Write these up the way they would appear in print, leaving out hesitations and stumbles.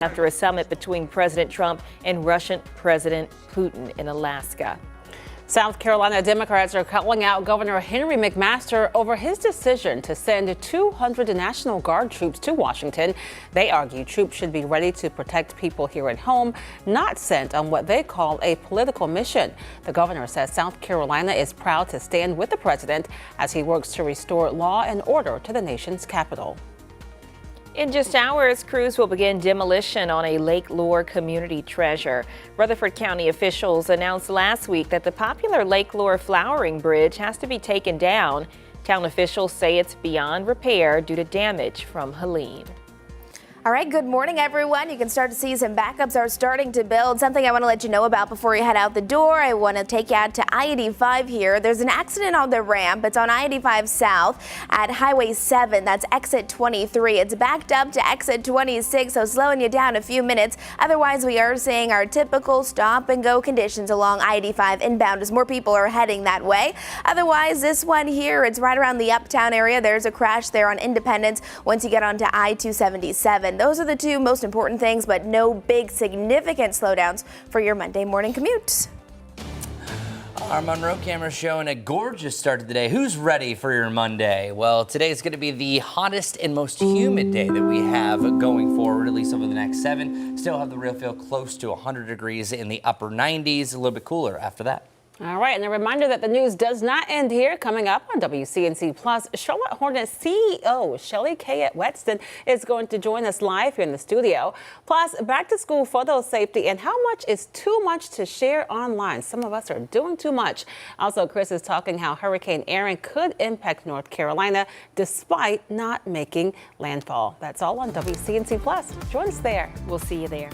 after a summit between President Trump and Russian President Putin in Alaska. South Carolina Democrats are calling out Governor Henry McMaster over his decision to send 200 National Guard troops to Washington. They argue troops should be ready to protect people here at home, not sent on what they call a political mission. The governor says South Carolina is proud to stand with the president as he works to restore law and order to the nation's capital. In just hours, crews will begin demolition on a Lake Lure community treasure. Rutherford County officials announced last week that the popular Lake Lure flowering bridge has to be taken down. Town officials say it's beyond repair due to damage from Helene. All right, good morning, everyone. You can start to see some backups are starting to build. Something I want to let you know about before you head out the door. I want to take you out to I-85 here. There's an accident on the ramp. It's on I-85 South at Highway 7. That's exit 23. It's backed up to exit 26, so slowing you down a few minutes. Otherwise, we are seeing our typical stop and go conditions along I-85 inbound as more people are heading that way. Otherwise, this one here, it's right around the Uptown area. There's a crash there on Independence once you get onto I-277. Those are the two most important things, but no big significant slowdowns for your Monday morning commute. Our Monroe camera showing a gorgeous start to the day. Who's ready for your Monday? Well, today is going to be the hottest and most humid day that we have going forward, at least over the next 7. Still have the real feel close to 100 degrees in the upper 90s, a little bit cooler after that. All right, and a reminder that the news does not end here. Coming up on WCNC Plus, Charlotte Hornets CEO Shelly Kay at Weston is going to join us live here in the studio. Plus, back to school photo safety and how much is too much to share online. Some of us are doing too much. Also, Chris is talking how Hurricane Aaron could impact North Carolina despite not making landfall. That's all on WCNC Plus. Join us there. We'll see you there.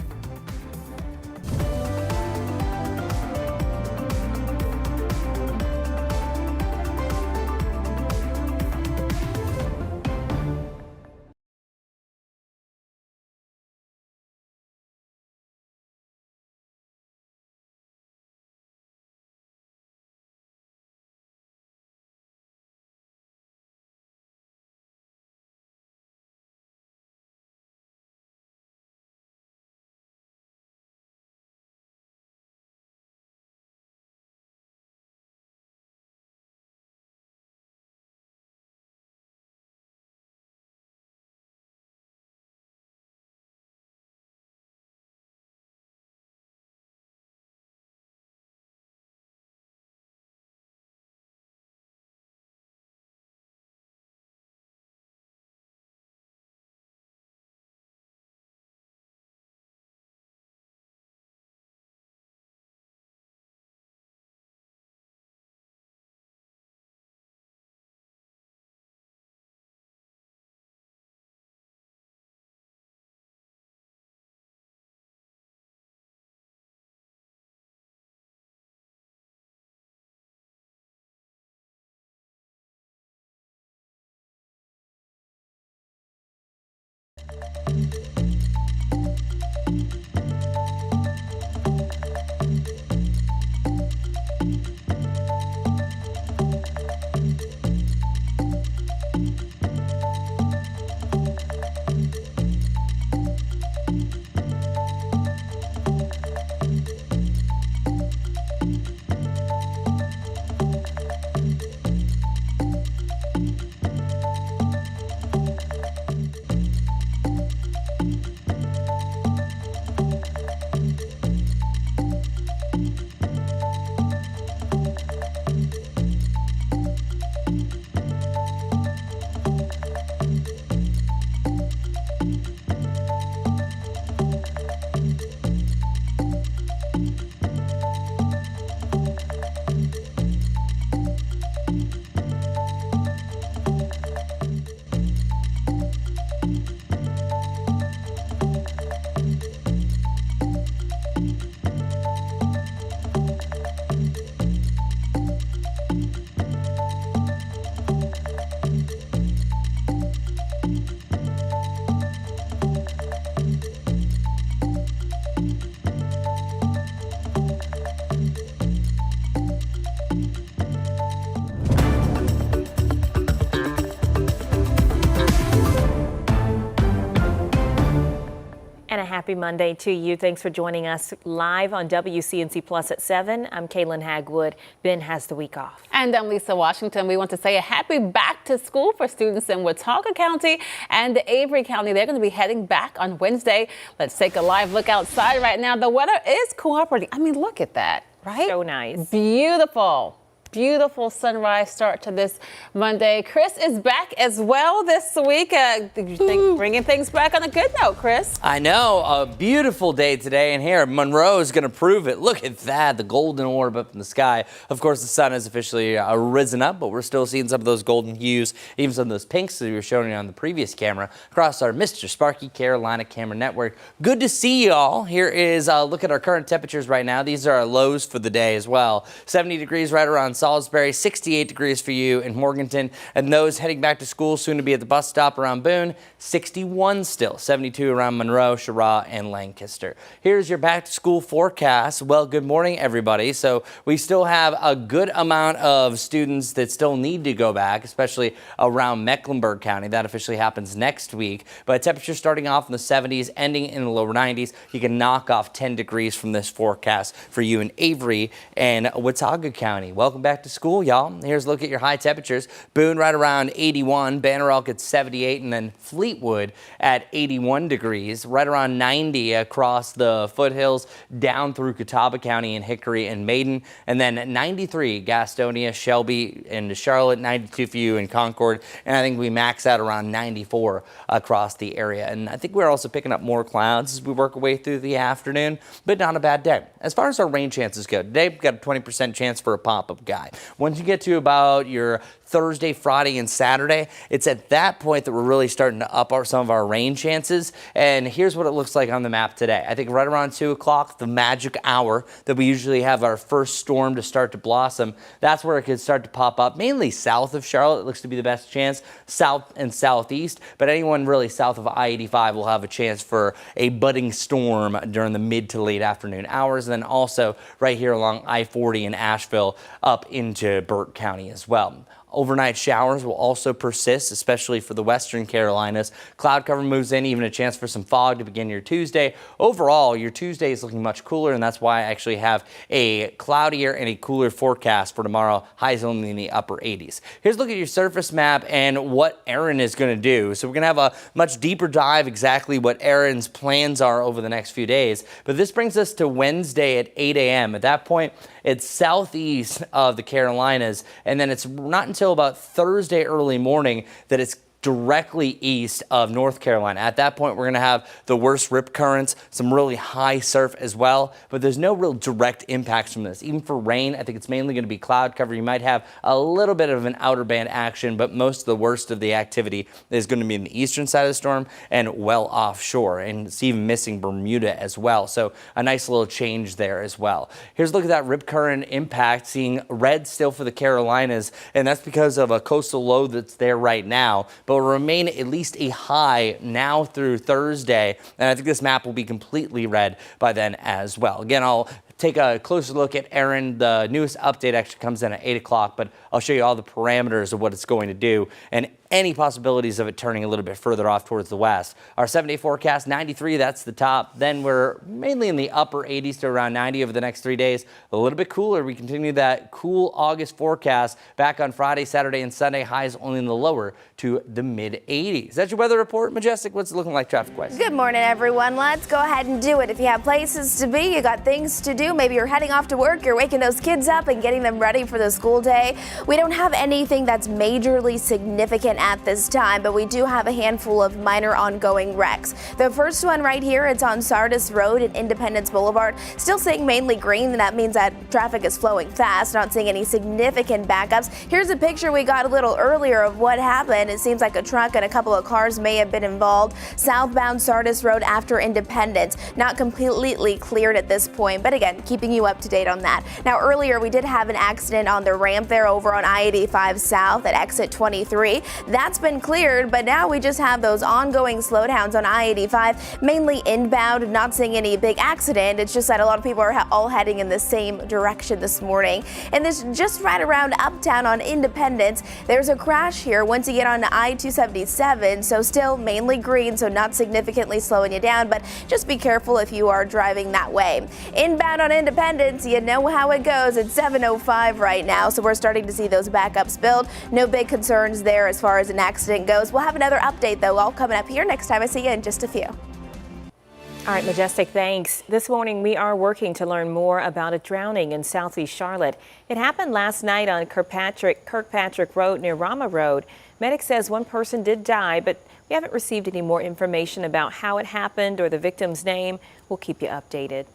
Happy Monday to you. Thanks for joining us live on WCNC Plus at 7. I'm Kaylin Hagwood. Ben has the week off. And I'm Lisa Washington. We want to say a happy back to school for students in Watauga County and Avery County. They're going to be heading back on Wednesday. Let's take a live look outside right now. The weather is cooperating. I mean, look at that, right? So nice. Beautiful. Beautiful sunrise start to this Monday. Chris is back as well this week. Bringing things back on a good note, Chris. I know, a beautiful day today, and here Monroe is going to prove it. Look at that, the golden orb up in the sky. Of course, the sun has officially risen up, but we're still seeing some of those golden hues, even some of those pinks that we were showing you on the previous camera across our Mr. Sparky Carolina camera network. Good to see you all. Here is a look at our current temperatures right now. These are our lows for the day as well. 70 degrees right around Salisbury, 68 degrees for you in Morganton, and those heading back to school soon to be at the bus stop around Boone, 61 still, 72 around Monroe, Cheraw, and Lancaster. Here's your back to school forecast. Well, good morning, everybody. So we still have a good amount of students that still need to go back, especially around Mecklenburg County. That officially happens next week, but temperatures starting off in the 70s, ending in the lower 90s. You can knock off 10 degrees from this forecast for you in Avery and Watauga County. Welcome back to school, y'all. Here's a look at your high temperatures. Boone right around 81, Banner Elk at 78, and then Fleetwood at 81 degrees, right around 90 across the foothills down through Catawba County and Hickory and Maiden, and then 93 Gastonia, Shelby, and Charlotte, 92 for you in Concord, and I think we max out around 94 across the area. And I think we're also picking up more clouds as we work our way through the afternoon, but not a bad day. As far as our rain chances go, today we've got a 20% chance for a pop-up guy. Once you get to about your Thursday, Friday, and Saturday, it's at that point that we're really starting to up some of our rain chances. And here's what it looks like on the map today. I think right around 2 o'clock, the magic hour that we usually have our first storm to start to blossom, that's where it could start to pop up, mainly south of Charlotte. It looks to be the best chance, south and southeast. But anyone really south of I-85 will have a chance for a budding storm during the mid to late afternoon hours. And then also right here along I-40 in Asheville up into Burke County as well. Overnight showers will also persist, especially for the western Carolinas. Cloud cover moves in, even a chance for some fog to begin your Tuesday. Overall, your Tuesday is looking much cooler, and that's why I actually have a cloudier and a cooler forecast for tomorrow. Highs only in the upper 80s. Here's a look at your surface map and what Aaron is going to do. So we're going to have a much deeper dive exactly what Aaron's plans are over the next few days. But this brings us to Wednesday at 8 a.m. At that point, it's southeast of the Carolinas, and then it's not until about Thursday early morning that it's directly east of North Carolina. At that point, we're going to have the worst rip currents, some really high surf as well, but there's no real direct impacts from this. Even for rain, I think it's mainly going to be cloud cover. You might have a little bit of an outer band action, but most of the worst of the activity is going to be in the eastern side of the storm and well offshore, and it's even missing Bermuda as well. So a nice little change there as well. Here's a look at that rip current impact, seeing red still for the Carolinas, and that's because of a coastal low that's there right now, but will remain at least a high now through Thursday, and I think this map will be completely red by then as well. Again, I'll take a closer look at Aaron. The newest update actually comes in at 8 o'clock, but I'll show you all the parameters of what it's going to do and any possibilities of it turning a little bit further off towards the west. Our 7-day forecast, 93, that's the top. Then we're mainly in the upper 80s to around 90 over the next 3 days. A little bit cooler. We continue that cool August forecast back on Friday, Saturday, and Sunday. Highs only in the lower to the mid 80s. That's your weather report. Majestic, what's it looking like traffic-wise? Good morning, everyone. Let's go ahead and do it. If you have places to be, you got things to do, maybe you're heading off to work, you're waking those kids up and getting them ready for the school day. We don't have anything that's majorly significant at this time, but we do have a handful of minor ongoing wrecks. The first one right here, it's on Sardis Road and Independence Boulevard. Still seeing mainly green, and that means that traffic is flowing fast, not seeing any significant backups. Here's a picture we got a little earlier of what happened. It seems like a truck and a couple of cars may have been involved. Southbound Sardis Road after Independence. Not completely cleared at this point, but again, keeping you up to date on that. Now, earlier we did have an accident on the ramp there over on I-85 South at exit 23. That's been cleared, but now we just have those ongoing slowdowns on I-85, mainly inbound, not seeing any big accident. It's just that a lot of people are all heading in the same direction this morning. And this just right around Uptown on Independence, there's a crash here once you get on I-277, so still mainly green, so not significantly slowing you down, but just be careful if you are driving that way. Inbound on Independence, you know how it goes. It's 7:05 right now, so we're starting to see those backups build. No big concerns there as far as an accident goes. We'll have another update, though, all coming up here next time I see you in just a few. All right, Majestic, thanks. This morning, we are working to learn more about a drowning in southeast Charlotte. It happened last night on Kirkpatrick Road near Rama Road. Medic says one person did die, but we haven't received any more information about how it happened or the victim's name. We'll keep you updated.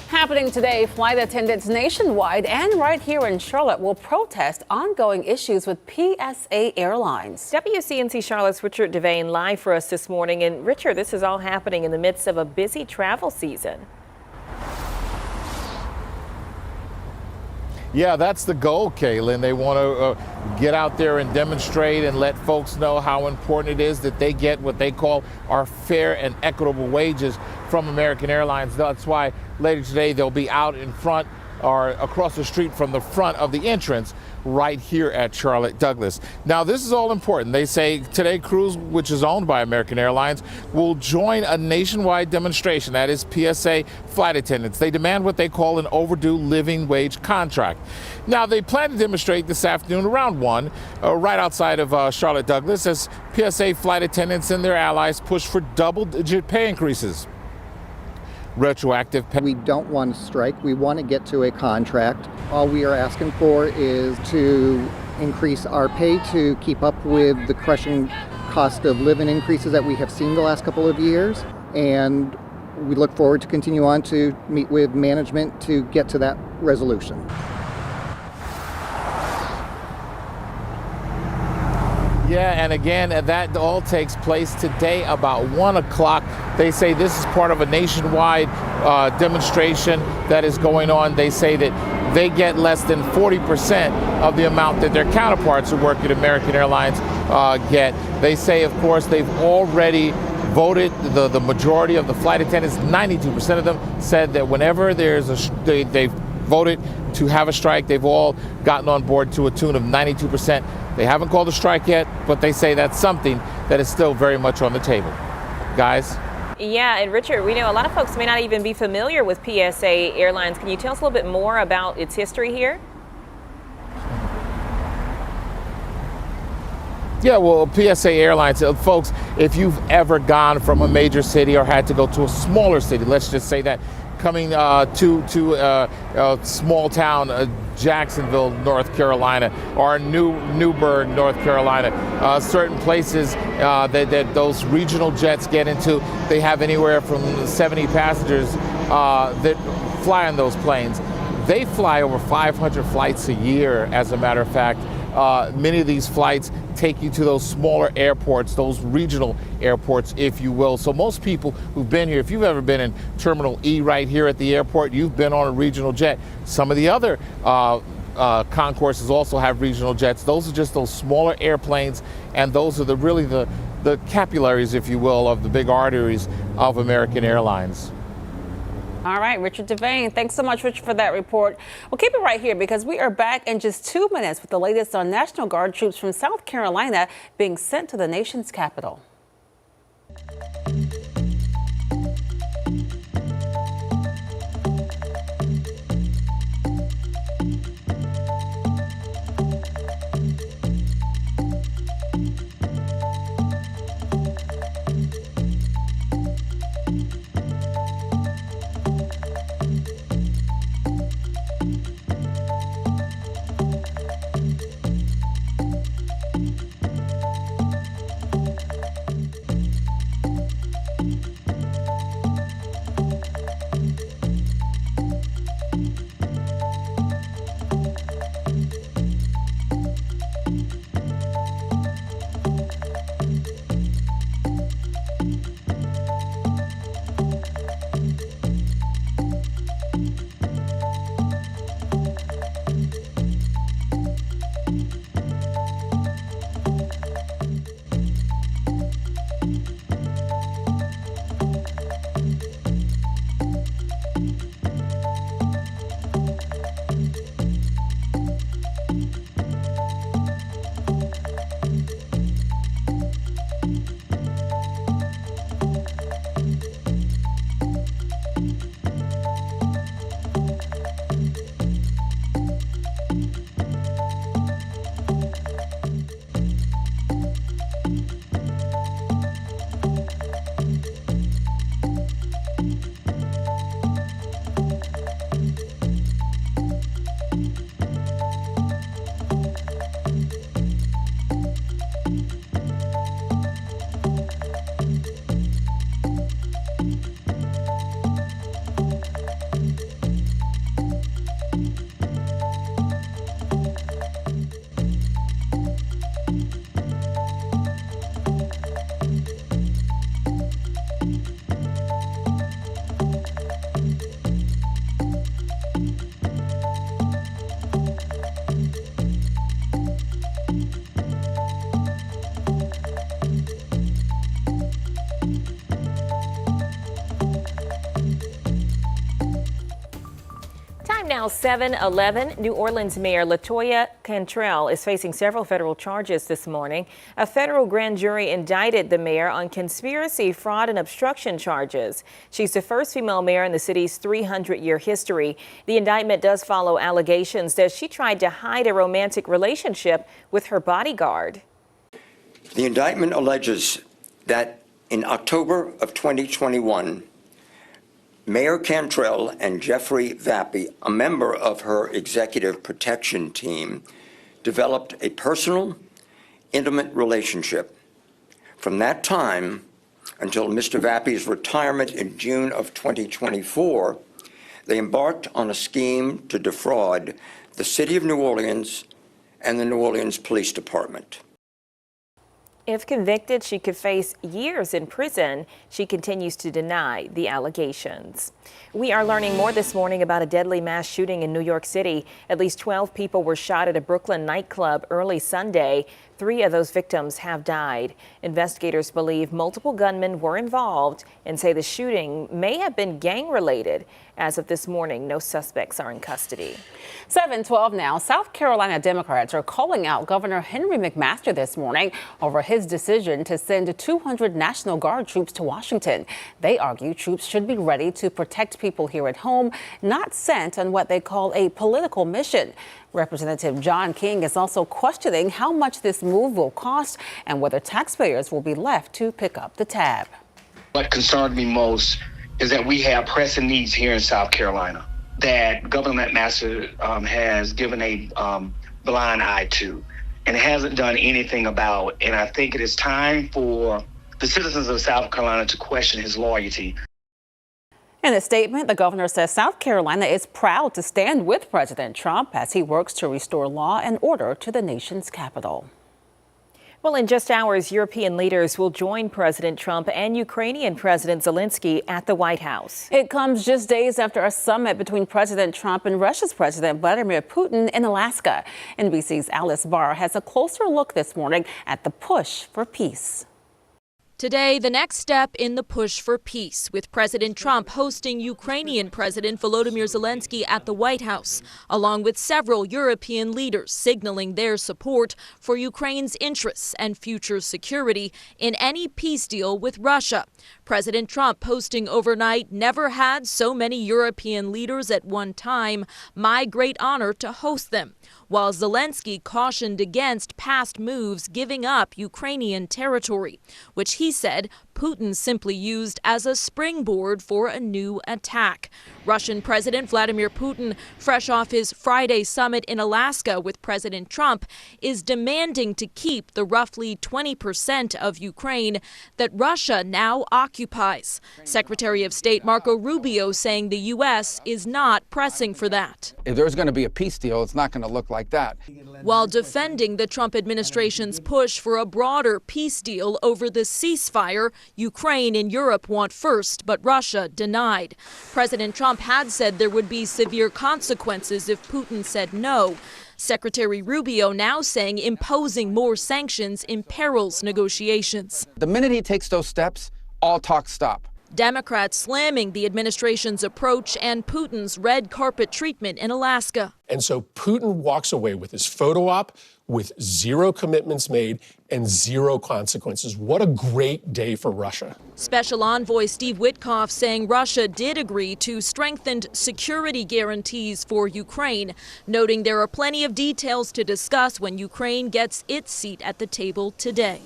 Happening today, flight attendants nationwide and right here in Charlotte will protest ongoing issues with PSA Airlines. WCNC Charlotte's Richard Devane live for us this morning. And Richard, this is all happening in the midst of a busy travel season. Yeah, that's the goal, Kaylin. They want to get out there and demonstrate and let folks know how important it is that they get what they call our fair and equitable wages from American Airlines. That's why later today they'll be out in front or across the street from the front of the entrance right here at Charlotte Douglas. Now, this is all important. They say today Cruise, which is owned by American Airlines, will join a nationwide demonstration. That is PSA flight attendants. They demand what they call an overdue living wage contract. Now, they plan to demonstrate this afternoon around 1, right outside of Charlotte Douglas, as PSA flight attendants and their allies push for double-digit pay increases. Retroactive pay. We don't want to strike. We want to get to a contract. All we are asking for is to increase our pay to keep up with the crushing cost of living increases that we have seen the last couple of years. And we look forward to continue on to meet with management to get to that resolution. Yeah, and again, that all takes place today about 1 o'clock. They say this is part of a nationwide demonstration that is going on. They say that they get less than 40% of the amount that their counterparts who work at American Airlines get. They say, of course, they've already voted. The majority of the flight attendants, 92% of them, said that whenever there's they've voted to have a strike, they've all gotten on board to a tune of 92%. They haven't called a strike yet, but they say that's something that is still very much on the table. Guys? Yeah, and Richard, we know a lot of folks may not even be familiar with PSA Airlines. Can you tell us a little bit more about its history here? Yeah, well, PSA Airlines, folks, if you've ever gone from a major city or had to go to a smaller city, let's just say that, coming to a small town, Jacksonville, North Carolina, or Newburgh, North Carolina, certain places that those regional jets get into, they have anywhere from 70 passengers that fly on those planes. They fly over 500 flights a year, as a matter of fact. Many of these flights take you to those smaller airports, those regional airports, if you will. So most people who've been here, if you've ever been in Terminal E right here at the airport, you've been on a regional jet. Some of the other concourses also have regional jets. Those are just those smaller airplanes, and those are really the capillaries, if you will, of the big arteries of American Airlines. All right, Richard Devane, thanks so much, Richard, for that report. Well, keep it right here because we are back in just 2 minutes with the latest on National Guard troops from South Carolina being sent to the nation's capital. now 7:11. New Orleans Mayor LaToya Cantrell is facing several federal charges this morning. A federal grand jury indicted the mayor on conspiracy, fraud, and obstruction charges. She's the first female mayor in the city's 300-year history. The indictment does follow allegations that she tried to hide a romantic relationship with her bodyguard. The indictment alleges that in October of 2021, Mayor Cantrell and Jeffrey Vappy, a member of her executive protection team, developed a personal, intimate relationship. From that time until Mr. Vappy's retirement in June of 2024, they embarked on a scheme to defraud the City of New Orleans and the New Orleans Police Department. If convicted, she could face years in prison. She continues to deny the allegations. We are learning more this morning about a deadly mass shooting in New York City. At least 12 people were shot at a Brooklyn nightclub early Sunday. 3 of those victims have died. Investigators believe multiple gunmen were involved and say the shooting may have been gang-related. As of this morning, no suspects are in custody. 7:12 now. South Carolina Democrats are calling out Governor Henry McMaster this morning over his decision to send 200 National Guard troops to Washington. They argue troops should be ready to protect people here at home, not sent on what they call a political mission. Representative John King is also questioning how much this move will cost and whether taxpayers will be left to pick up the tab. What concerned me most is that we have pressing needs here in South Carolina that Governor McMaster has given a blind eye to and hasn't done anything about. And I think it is time for the citizens of South Carolina to question his loyalty. In a statement, the governor says South Carolina is proud to stand with President Trump as he works to restore law and order to the nation's capital. Well, in just hours, European leaders will join President Trump and Ukrainian President Zelensky at the White House. It comes just days after a summit between President Trump and Russia's President Vladimir Putin in Alaska. NBC's Alice Barr has a closer look this morning at the push for peace. Today, the next step in the push for peace, with President Trump hosting Ukrainian President Volodymyr Zelensky at the White House, along with several European leaders signaling their support for Ukraine's interests and future security in any peace deal with Russia. President Trump posting overnight, "Never had so many European leaders at one time. My great honor to host them," while Zelensky cautioned against past moves giving up Ukrainian territory, which he said Putin simply used as a springboard for a new attack. Russian President Vladimir Putin, fresh off his Friday summit in Alaska with President Trump, is demanding to keep the roughly 20% of Ukraine that Russia now occupies. Secretary of State Marco Rubio saying the U.S. is not pressing for that. If there's going to be a peace deal, it's not going to look like that. While defending the Trump administration's push for a broader peace deal over the ceasefire Ukraine and Europe want first, but Russia denied. President Trump had said there would be severe consequences if Putin said no. Secretary Rubio now saying imposing more sanctions imperils negotiations. The minute he takes those steps, all talk stop. Democrats slamming the administration's approach and Putin's red carpet treatment in Alaska. And so Putin walks away with his photo op with zero commitments made and zero consequences. What a great day for Russia. Special Envoy Steve Witkoff saying Russia did agree to strengthened security guarantees for Ukraine, noting there are plenty of details to discuss when Ukraine gets its seat at the table today.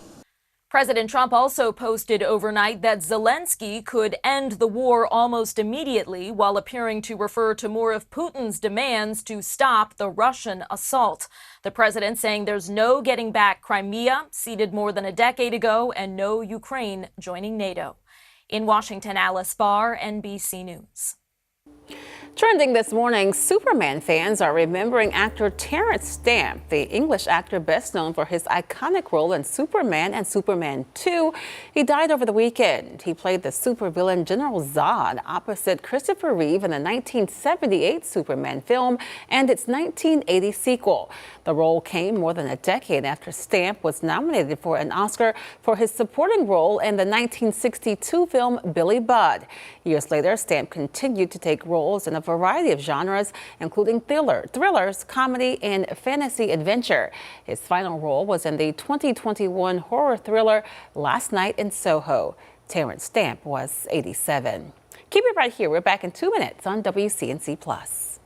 President Trump also posted overnight that Zelensky could end the war almost immediately, while appearing to refer to more of Putin's demands to stop the Russian assault. The president saying there's no getting back Crimea, ceded more than a decade ago, and no Ukraine joining NATO. In Washington, Alice Barr, NBC News. Trending this morning, Superman fans are remembering actor Terrence Stamp, the English actor best known for his iconic role in Superman and Superman 2. He died over the weekend. He played the supervillain General Zod opposite Christopher Reeve in the 1978 Superman film and its 1980 sequel. The role came more than a decade after Stamp was nominated for an Oscar for his supporting role in the 1962 film Billy Budd. Years later, Stamp continued to take roles in a variety of genres, including thrillers, comedy, and fantasy adventure. His final role was in the 2021 horror thriller Last Night in Soho. Terrence Stamp was 87. Keep it right here. We're back in 2 minutes on WCNC Plus.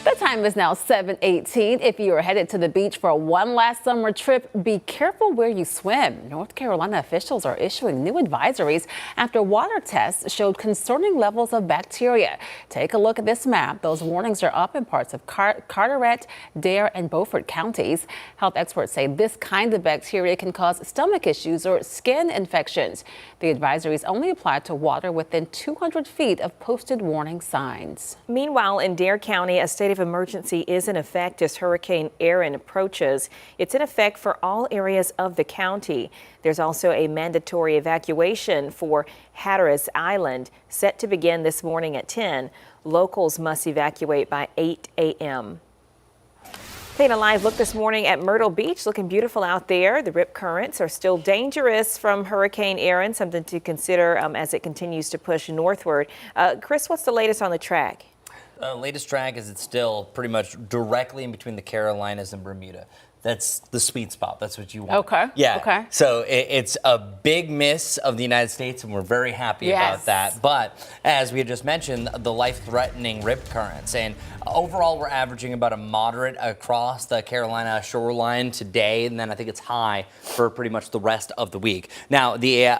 The time is now 7:18. If you are headed to the beach for one last summer trip, be careful where you swim. North Carolina officials are issuing new advisories after water tests showed concerning levels of bacteria. Take a look at this map. Those warnings are up in parts of Carteret, Dare, and Beaufort counties. Health experts say this kind of bacteria can cause stomach issues or skin infections. The advisories only apply to water within 200 feet of posted warning signs. Meanwhile, in Dare County, a state of emergency is in effect as Hurricane Erin approaches. It's in effect for all areas of the county. There's also a mandatory evacuation for Hatteras Island set to begin this morning at 10. Locals must evacuate by 8 a.m. Taking a live look this morning at Myrtle Beach, looking beautiful out there. The rip currents are still dangerous from Hurricane Erin, something to consider as it continues to push northward. Chris, what's the latest on the track? Latest track is it's still pretty much directly in between the Carolinas and Bermuda. That's the sweet spot. That's what you want. Okay. Yeah. Okay. So it's a big miss of the United States, and we're very happy about that. But as we had just mentioned, the life-threatening rip currents. And overall, we're averaging about a moderate across the Carolina shoreline today. And then I think it's high for pretty much the rest of the week. Now, the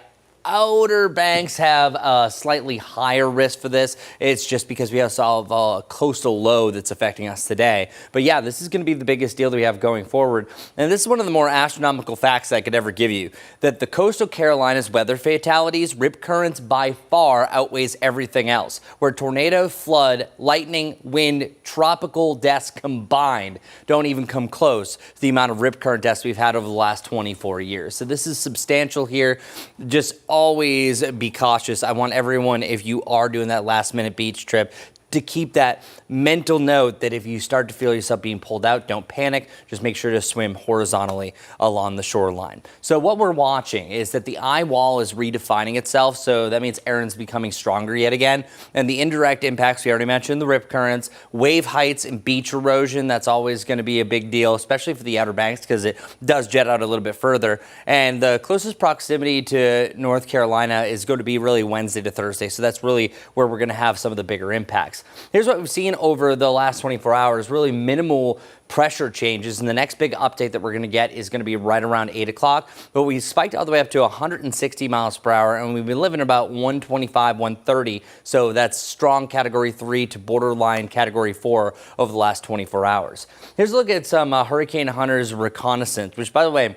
Outer Banks have a slightly higher risk for this. It's just because we have a coastal low that's affecting us today. But yeah, this is going to be the biggest deal that we have going forward. And this is one of the more astronomical facts I could ever give you, that the coastal Carolinas weather fatalities, rip currents by far outweighs everything else, where tornado, flood, lightning, wind, tropical deaths combined don't even come close to the amount of rip current deaths we've had over the last 24 years. So this is substantial here. Just always be cautious. I want everyone, if you are doing that last minute beach trip, to keep that mental note that if you start to feel yourself being pulled out, don't panic. Just make sure to swim horizontally along the shoreline. So what we're watching is that the eye wall is redefining itself. So that means Erin's becoming stronger yet again. And the indirect impacts, we already mentioned, the rip currents, wave heights, and beach erosion. That's always going to be a big deal, especially for the Outer Banks, because it does jet out a little bit further. And the closest proximity to North Carolina is going to be really Wednesday to Thursday. So that's really where we're going to have some of the bigger impacts. impacts. Here's what we've seen over the last 24 hours, really minimal pressure changes, and the next big update that we're going to get is going to be right around 8 o'clock. But we spiked all the way up to 160 miles per hour, and we've been living about 125, 130. So that's strong Category 3 to borderline Category 4 over the last 24 hours. Here's a look at some hurricane hunters reconnaissance, which, by the way,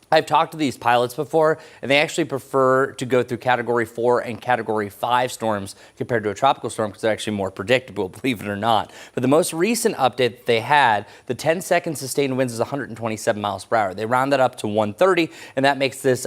I've talked to these pilots before, and they actually prefer to go through Category 4 and Category 5 storms compared to a tropical storm because they're actually more predictable, believe it or not. But the most recent update that they had, the 10-second sustained winds is 127 miles per hour. They round that up to 130, and that makes this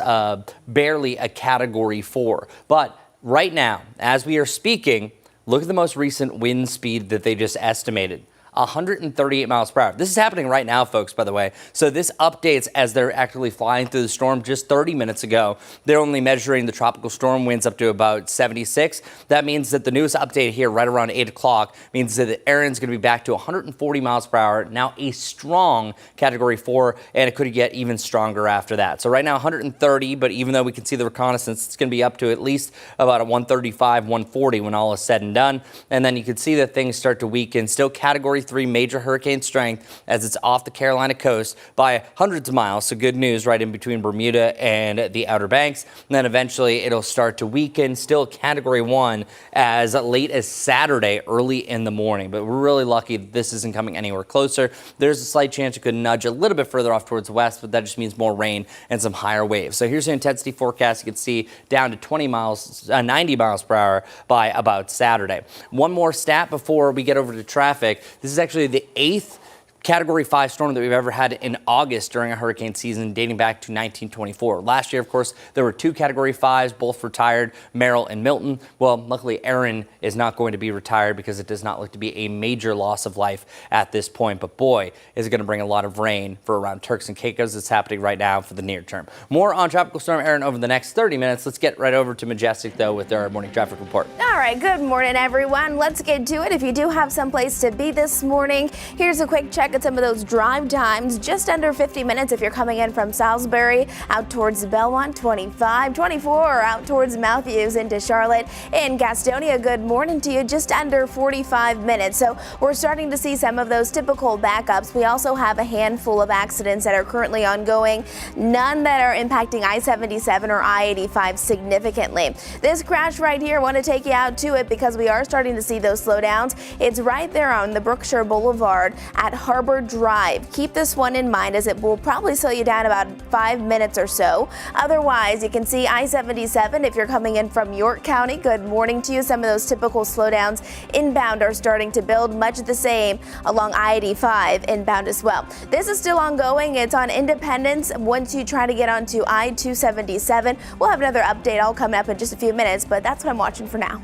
barely a Category 4. But right now, as we are speaking, look at the most recent wind speed that they just estimated. 138 miles per hour. This is happening right now, folks, by the way. So this updates as they're actually flying through the storm just 30 minutes ago. They're only measuring the tropical storm winds up to about 76. That means that the newest update here right around 8 o'clock means that Erin's going to be back to 140 miles per hour, now a strong Category 4, and it could get even stronger after that. So right now 130, but even though we can see the reconnaissance, it's going to be up to at least about a 135, 140 when all is said and done. And then you can see that things start to weaken. Still Category 3 major hurricane strength as it's off the Carolina coast by hundreds of miles. So good news right in between Bermuda and the Outer Banks. And then eventually it'll start to weaken. Still Category 1 as late as Saturday early in the morning. But we're really lucky that this isn't coming anywhere closer. There's a slight chance it could nudge a little bit further off towards the west, but that just means more rain and some higher waves. So here's the intensity forecast. You can see down to 90 miles per hour by about Saturday. One more stat before we get over to traffic. This is actually the 8th Category 5 storm that we've ever had in August during a hurricane season dating back to 1924. Last year, of course, there were 2 Category 5s, both retired, Merrill and Milton. Well, luckily, Erin is not going to be retired because it does not look to be a major loss of life at this point. But boy, is it going to bring a lot of rain for around Turks and Caicos. It's happening right now for the near term. More on Tropical Storm Erin over the next 30 minutes. Let's get right over to Majestic, though, with our morning traffic report. All right, good morning, everyone. Let's get to it. If you do have someplace to be this morning, here's a quick check at some of those drive times. Just under 50 minutes if you're coming in from Salisbury out towards Belmont, 25, 24 out towards Matthews into Charlotte. In Gastonia, good morning to you. Just under 45 minutes. So we're starting to see some of those typical backups. We also have a handful of accidents that are currently ongoing. None that are impacting I-77 or I-85 significantly. This crash right here, I want to take you out to it because we are starting to see those slowdowns. It's right there on the Brookshire Boulevard at Harbor Drive. Keep this one in mind as it will probably slow you down about 5 minutes or so. Otherwise, you can see I-77 if you're coming in from York County. Good morning to you. Some of those typical slowdowns inbound are starting to build, much the same along I-85 inbound as well. This is still ongoing. It's on Independence. Once you try to get onto I-277, we'll have another update all coming up in just a few minutes, but that's what I'm watching for now.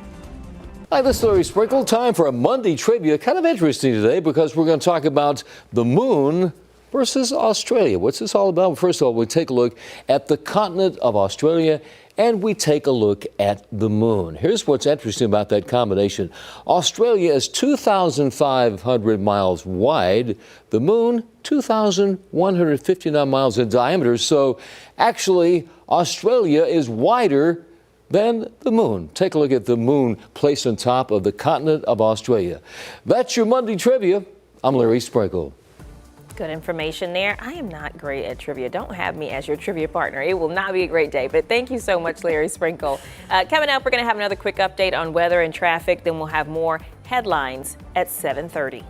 Hi, this is Larry Sprinkle. Time for a Monday trivia. Kind of interesting today because we're going to talk about the moon versus Australia. What's this all about? First of all, we take a look at the continent of Australia and we take a look at the moon. Here's what's interesting about that combination. Australia is 2,500 miles wide. The moon, 2,159 miles in diameter. So actually, Australia is wider than the moon. Take a look at the moon placed on top of the continent of Australia. That's your Monday trivia. I'm Larry Sprinkle. Good information there. I am not great at trivia. Don't have me as your trivia partner. It will not be a great day, but thank you so much, Larry Sprinkle. Coming up, we're going to have another quick update on weather and traffic. Then we'll have more headlines at 7:30.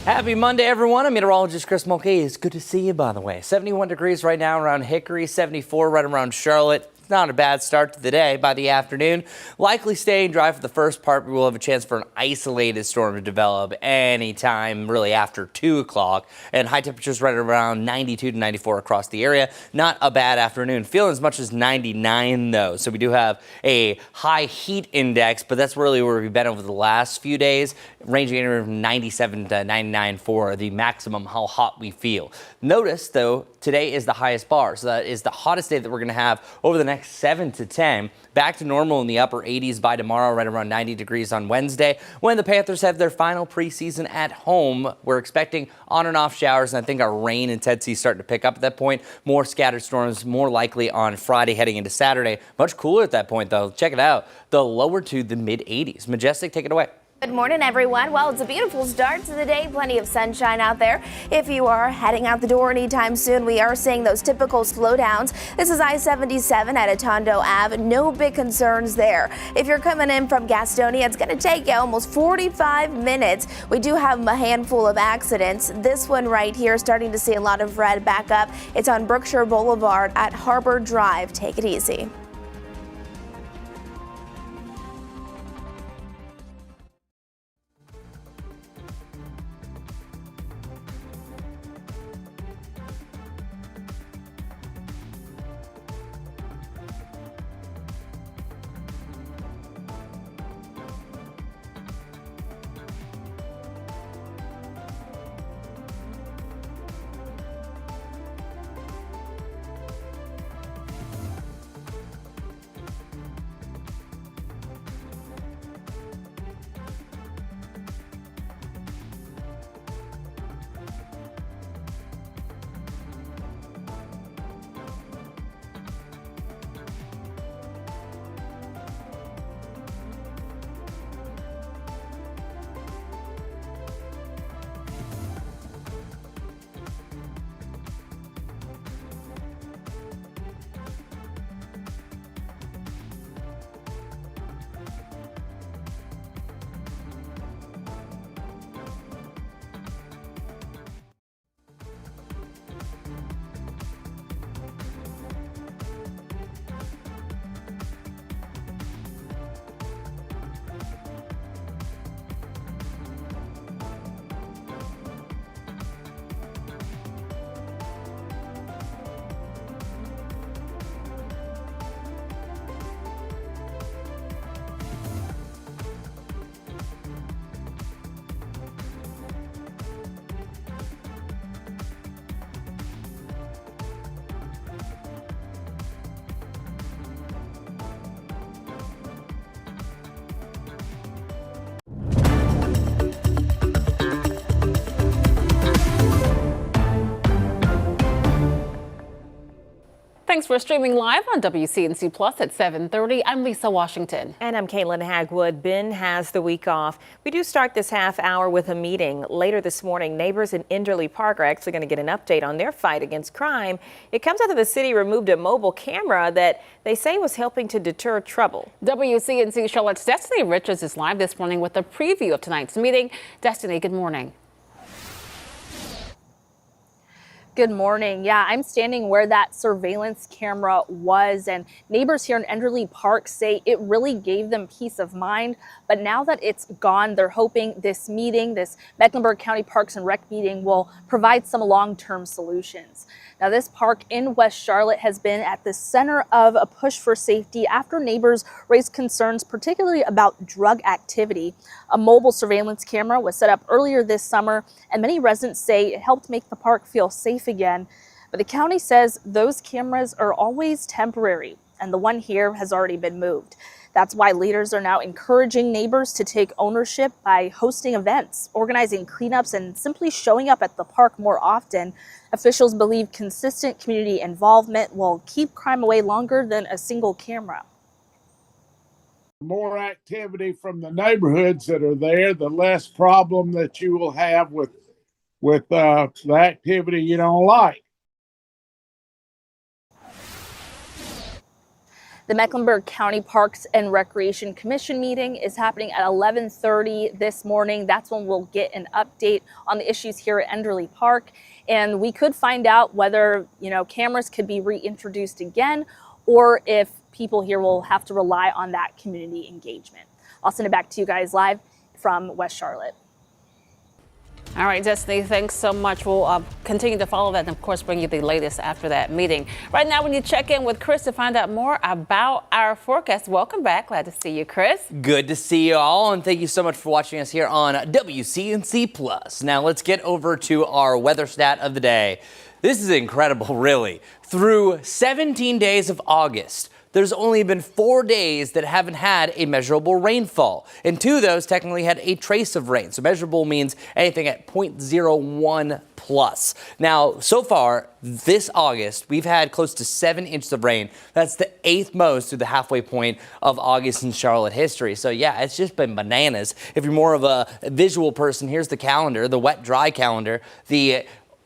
Happy Monday, everyone. I'm meteorologist Chris Mulcahy. It's good to see you, by the way. 71 degrees right now around Hickory, 74 right around Charlotte. It's not a bad start to the day. By the afternoon, likely staying dry for the first part. We will have a chance for an isolated storm to develop anytime really after 2 o'clock. And high temperatures right around 92 to 94 across the area. Not a bad afternoon. Feeling as much as 99, though. So we do have a high heat index, but that's really where we've been over the last few days, ranging anywhere from 97 to 99 for the maximum how hot we feel. Notice, though, today is the highest bar. So that is the hottest day that we're going to have over the next 7 to 10. Back to normal in the upper 80s by tomorrow, right around 90 degrees on Wednesday, when the Panthers have their final preseason at home. We're expecting on and off showers, and I think our rain intensity is starting to pick up at that point. More scattered storms, more likely on Friday heading into Saturday. Much cooler at that point, though. Check it out. The lower to the mid 80s. Majestic, take it away. Good morning, everyone. Well, it's a beautiful start to the day. Plenty of sunshine out there. If you are heading out the door anytime soon, we are seeing those typical slowdowns. This is I-77 at Atondo Ave. No big concerns there. If you're coming in from Gastonia, it's going to take you almost 45 minutes. We do have a handful of accidents. This one right here, starting to see a lot of red back up. It's on Brookshire Boulevard at Harbor Drive. Take it easy. Thanks for streaming live on WCNC Plus at 7:30. I'm Lisa Washington. And I'm Caitlin Hagwood. Ben has the week off. We do start this half hour with a meeting. Later this morning, neighbors in Enderley Park are actually going to get an update on their fight against crime. It comes after the city removed a mobile camera that they say was helping to deter trouble. WCNC Charlotte's Destiny Richards is live this morning with a preview of tonight's meeting. Destiny, good morning. Good morning. Yeah, I'm standing where that surveillance camera was, and neighbors here in Enderley Park say it really gave them peace of mind. But now that it's gone, they're hoping this meeting, this Mecklenburg County Parks and Rec meeting, will provide some long-term solutions. Now, this park in West Charlotte has been at the center of a push for safety after neighbors raised concerns, particularly about drug activity. A mobile surveillance camera was set up earlier this summer, and many residents say it helped make the park feel safe again. But the county says those cameras are always temporary, and the one here has already been moved. That's why leaders are now encouraging neighbors to take ownership by hosting events, organizing cleanups, and simply showing up at the park more often. Officials believe consistent community involvement will keep crime away longer than a single camera. More activity from the neighborhoods that are there, the less problem that you will have with the activity you don't like. The Mecklenburg County Parks and Recreation Commission meeting is happening at 11:30 this morning. That's when we'll get an update on the issues here at Enderley Park. And we could find out whether, cameras could be reintroduced again, or if people here will have to rely on that community engagement. I'll send it back to you guys live from West Charlotte. All right, Destiny, thanks so much. We'll continue to follow that and, of course, bring you the latest after that meeting. Right now, when you check in with Chris to find out more about our forecast. Welcome back. Glad to see you, Chris. Good to see you all, and thank you so much for watching us here on WCNC Plus. Now, let's get over to our weather stat of the day. This is incredible, really. Through 17 days of August, there's only been 4 days that haven't had a measurable rainfall. And 2 of those technically had a trace of rain. So measurable means anything at 0.01 plus. Now, so far this August, we've had close to 7 inches of rain. That's the 8th most through the halfway point of August in Charlotte history. So yeah, it's just been bananas. If you're more of a visual person, here's the calendar, the wet, dry calendar.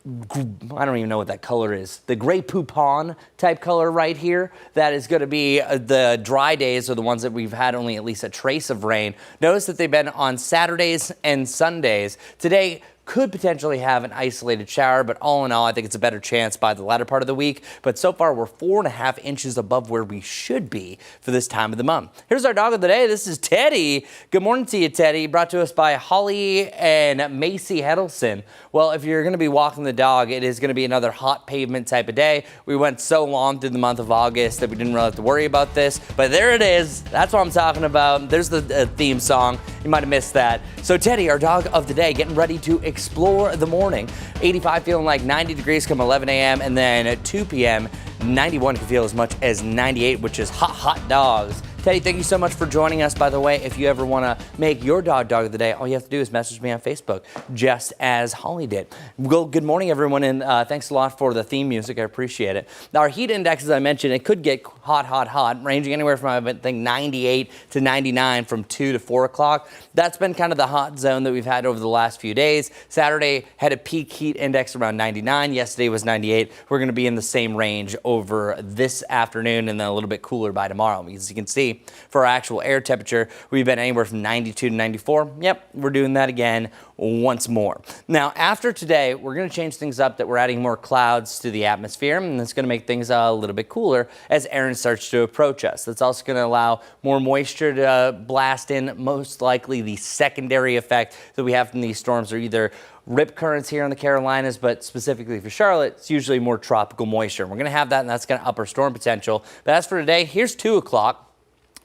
I don't even know what that color is. The gray poupon type color right here, that is going to be the dry days, are the ones that we've had only at least a trace of rain. Notice that they've been on Saturdays and Sundays. Today could potentially have an isolated shower, but all in all, I think it's a better chance by the latter part of the week. But so far, we're 4.5 inches above where we should be for this time of the month. Here's our dog of the day. This is Teddy. Good morning to you, Teddy. Brought to us by Holly and Macy Heddleson. Well, if you're going to be walking the dog, it is going to be another hot pavement type of day. We went so long through the month of August that we didn't really have to worry about this. But there it is. That's what I'm talking about. There's the theme song. You might have missed that. So Teddy, our dog of the day, getting ready to explore the morning. 85 feeling like 90 degrees come 11 a.m. and then at 2 p.m. 91 can feel as much as 98, which is hot, hot dogs. Teddy, thank you so much for joining us. By the way, if you ever want to make your dog of the day, all you have to do is message me on Facebook, just as Holly did. Well, good morning, everyone, and thanks a lot for the theme music. I appreciate it. Now, our heat index, as I mentioned, it could get hot, hot, hot, ranging anywhere from, I think, 98 to 99 from 2 to 4 o'clock. That's been kind of the hot zone that we've had over the last few days. Saturday had a peak heat index around 99. Yesterday was 98. We're going to be in the same range over this afternoon and then a little bit cooler by tomorrow. As you can see, for our actual air temperature, we've been anywhere from 92 to 94. Yep, we're doing that again once more. Now, after today, we're going to change things up that we're adding more clouds to the atmosphere, and that's going to make things a little bit cooler as Aaron starts to approach us. That's also going to allow more moisture to blast in. Most likely the secondary effect that we have from these storms are either rip currents here in the Carolinas, but specifically for Charlotte, it's usually more tropical moisture. We're going to have that, and that's going to up our storm potential. But as for today, here's 2 o'clock.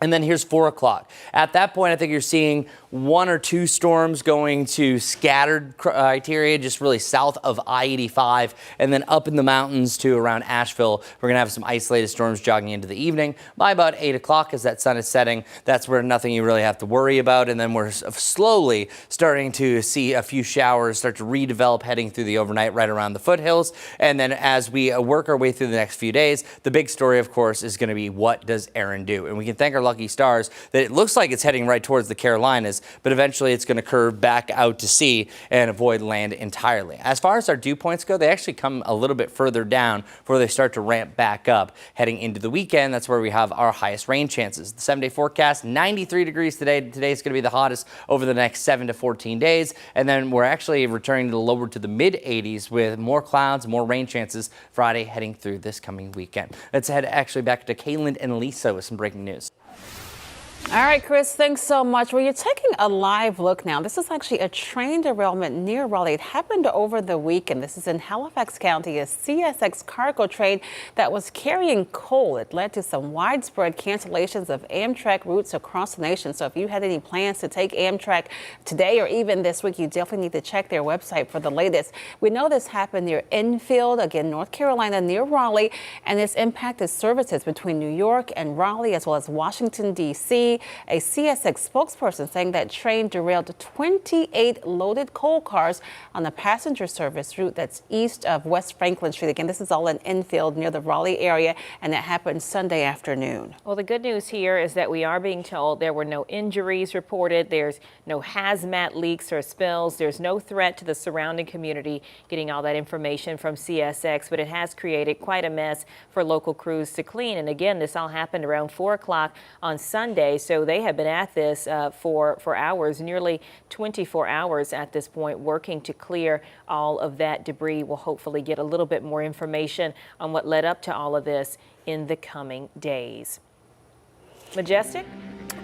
And then here's 4 o'clock. At that point, I think you're seeing 1 or 2 storms going to scattered criteria, just really south of I-85, and then up in the mountains to around Asheville. We're going to have some isolated storms jogging into the evening. By about 8 o'clock, as that sun is setting, that's where nothing you really have to worry about. And then we're slowly starting to see a few showers start to redevelop heading through the overnight right around the foothills. And then as we work our way through the next few days, the big story, of course, is going to be what does Aaron do? And we can thank our lucky stars that it looks like it's heading right towards the Carolinas, but eventually it's going to curve back out to sea and avoid land entirely. As far as our dew points go, they actually come a little bit further down before they start to ramp back up heading into the weekend. That's where we have our highest rain chances. The 7-day forecast, 93 degrees today. Today's going to be the hottest over the next 7 to 14 days. And then we're actually returning to the lower to the mid 80s with more clouds, more rain chances Friday heading through this coming weekend. Let's head actually back to Kaylin and Lisa with some breaking news. All right, Chris, thanks so much. Well, you're taking a live look now. This is actually a train derailment near Raleigh. It happened over the weekend. This is in Halifax County, a CSX cargo train that was carrying coal. It led to some widespread cancellations of Amtrak routes across the nation. So if you had any plans to take Amtrak today or even this week, you definitely need to check their website for the latest. We know this happened near Enfield, again, North Carolina, near Raleigh, and this impacted services between New York and Raleigh, as well as Washington, D.C., County. A CSX spokesperson saying that train derailed 28 loaded coal cars on the passenger service route that's east of West Franklin Street. Again, this is all in Enfield near the Raleigh area, and that happened Sunday afternoon. Well, the good news here is that we are being told there were no injuries reported. There's no hazmat leaks or spills. There's no threat to the surrounding community. Getting all that information from CSX, but it has created quite a mess for local crews to clean. And again, this all happened around 4 o'clock on Sunday, so they have been at this for hours, nearly 24 hours at this point, working to clear all of that debris. We'll hopefully get a little bit more information on what led up to all of this in the coming days. Majestic?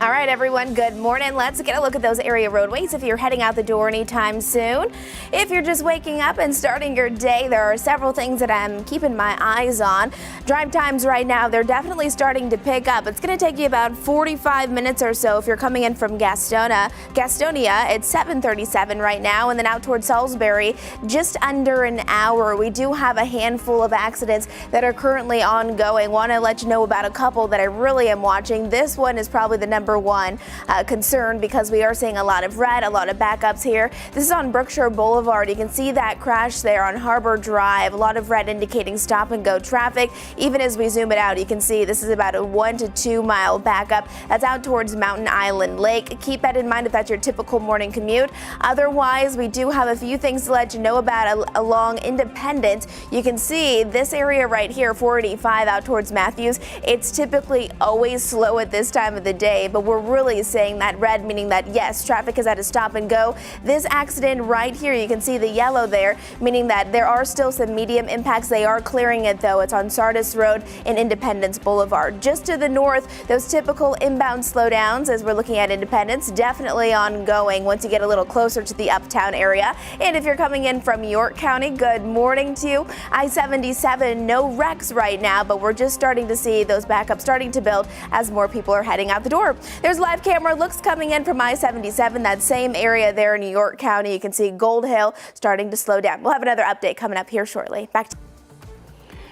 All right, everyone, good morning. Let's get a look at those area roadways if you're heading out the door anytime soon. If you're just waking up and starting your day, there are several things that I'm keeping my eyes on. Drive times right now, they're definitely starting to pick up. It's going to take you about 45 minutes or so if you're coming in from Gastonia. It's 7:37 right now, and then out towards Salisbury, just under an hour. We do have a handful of accidents that are currently ongoing. Want to let you know about a couple that I really am watching. This one is probably the number one concern because we are seeing a lot of red, a lot of backups here. This is on Brookshire Boulevard. You can see that crash there on Harbor Drive. A lot of red indicating stop and go traffic. Even as we zoom it out, you can see this is about a 1 to 2 mile backup. That's out towards Mountain Island Lake. Keep that in mind if that's your typical morning commute. Otherwise, we do have a few things to let you know about along Independence. You can see this area right here, 485 out towards Matthews. It's typically always slow at this time of the day, but we're really seeing that red, meaning that yes, traffic is at a stop and go. This accident right here, you can see the yellow there, meaning that there are still some medium impacts. They are clearing it though. It's on Sardis Road and Independence Boulevard. Just to the north, those typical inbound slowdowns as we're looking at Independence, definitely ongoing once you get a little closer to the uptown area. And if you're coming in from York County, good morning to you. I-77, no wrecks right now, but we're just starting to see those backups starting to build as more people are heading out the door. There's live camera looks coming in from I-77, that same area there in New York County. You can see Gold Hill starting to slow down. We'll have another update coming up here shortly. Back to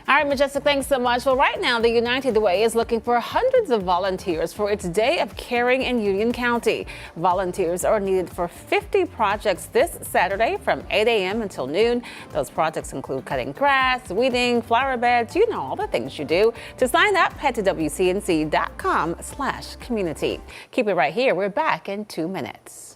All right, Majestic, thanks so much. Well, right now, the United Way is looking for hundreds of volunteers for its Day of Caring in Union County. Volunteers are needed for 50 projects this Saturday from 8 a.m. until noon. Those projects include cutting grass, weeding, flower beds, you know, all the things you do. To sign up, head to WCNC.com/community. Keep it right here. We're back in 2 minutes.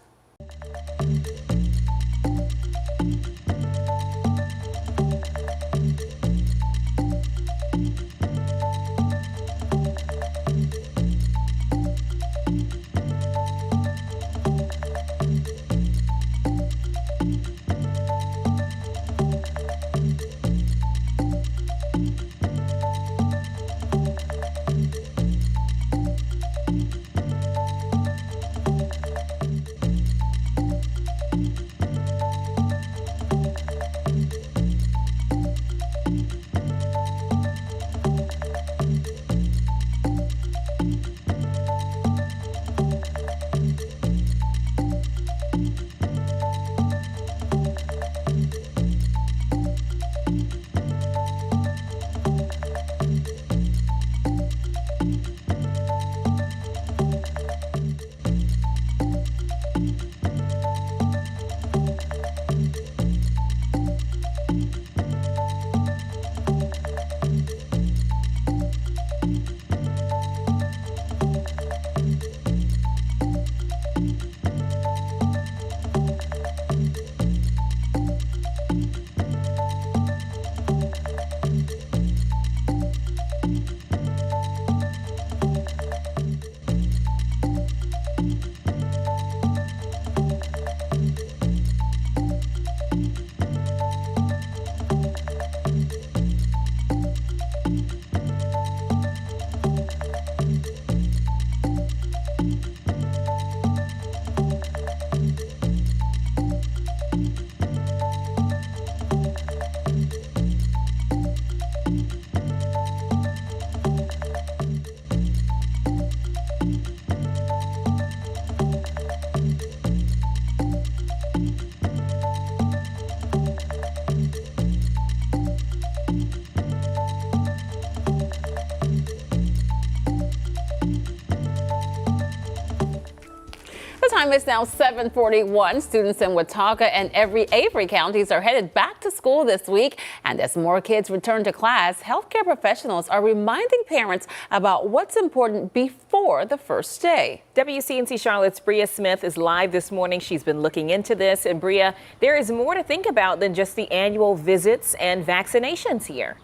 time is now 7:41. Students in Watauga and Avery counties are headed back to school this week. And as more kids return to class, healthcare professionals are reminding parents about what's important before the first day. WCNC Charlotte's Bria Smith is live this morning. She's been looking into this. And Bria, there is more to think about than just the annual visits and vaccinations here.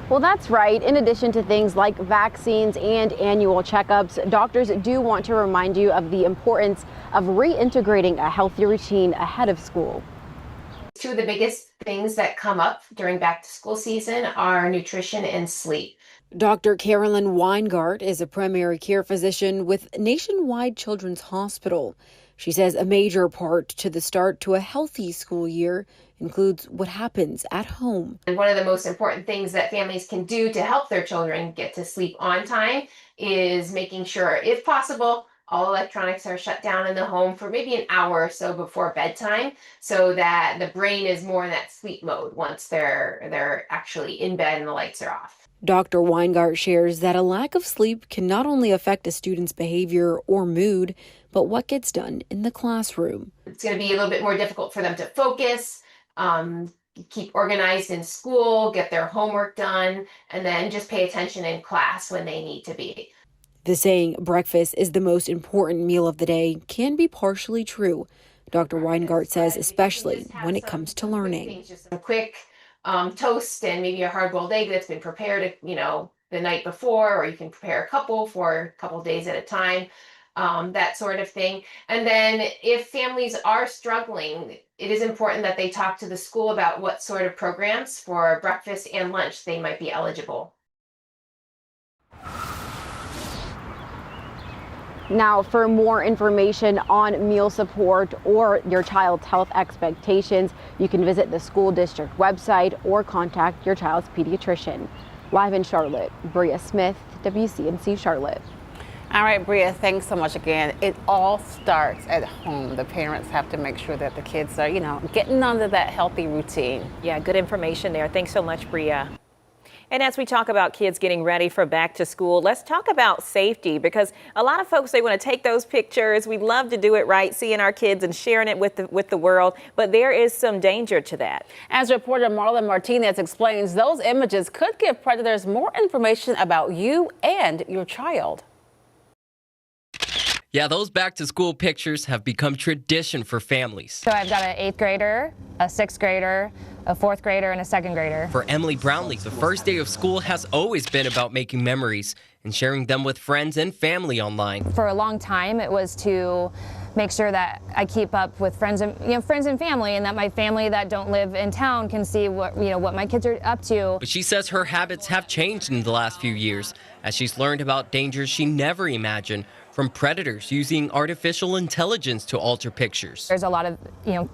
Well, that's right. In addition to things like vaccines and annual checkups, doctors do want to remind you of the importance of reintegrating a healthy routine ahead of school. Two of the biggest things that come up during back to school season are nutrition and sleep. Dr. Carolyn Weingart is a primary care physician with Nationwide Children's Hospital. She says a major part to the start to a healthy school year includes what happens at home. And one of the most important things that families can do to help their children get to sleep on time is making sure, if possible, all electronics are shut down in the home for maybe an hour or so before bedtime, so that the brain is more in that sleep mode once they're actually in bed and the lights are off. Dr. Weingart shares that a lack of sleep can not only affect a student's behavior or mood, but what gets done in the classroom. It's going to be a little bit more difficult for them to focus, keep organized in school, get their homework done, and then just pay attention in class when they need to be. The saying, breakfast is the most important meal of the day, can be partially true. Dr. Weingart says, especially when it comes to learning. Just some quick toast and maybe a hard-boiled egg that's been prepared, the night before, or you can prepare a couple for a couple days at a time, that sort of thing. And then if families are struggling, it is important that they talk to the school about what sort of programs for breakfast and lunch they might be eligible. Now, for more information on meal support or your child's health expectations, you can visit the school district website or contact your child's pediatrician. Live in Charlotte, Bria Smith, WCNC Charlotte. All right, Bria, thanks so much again. It all starts at home. The parents have to make sure that the kids are, getting onto that healthy routine. Yeah, good information there. Thanks so much, Bria. And as we talk about kids getting ready for back to school, let's talk about safety, because a lot of folks, they want to take those pictures. We love to do it right, seeing our kids and sharing it with the world. But there is some danger to that. As reporter Marlon Martinez explains, those images could give predators more information about you and your child. Yeah, those back-to-school pictures have become tradition for families. So I've got an 8th grader, a 6th grader, a 4th grader, and a 2nd grader. For Emily Brownlee, the first day of school has always been about making memories and sharing them with friends and family online. For a long time, it was to make sure that I keep up with friends and family, and that my family that don't live in town can see what my kids are up to. But she says her habits have changed in the last few years as she's learned about dangers she never imagined, from predators using artificial intelligence to alter pictures. There's a lot of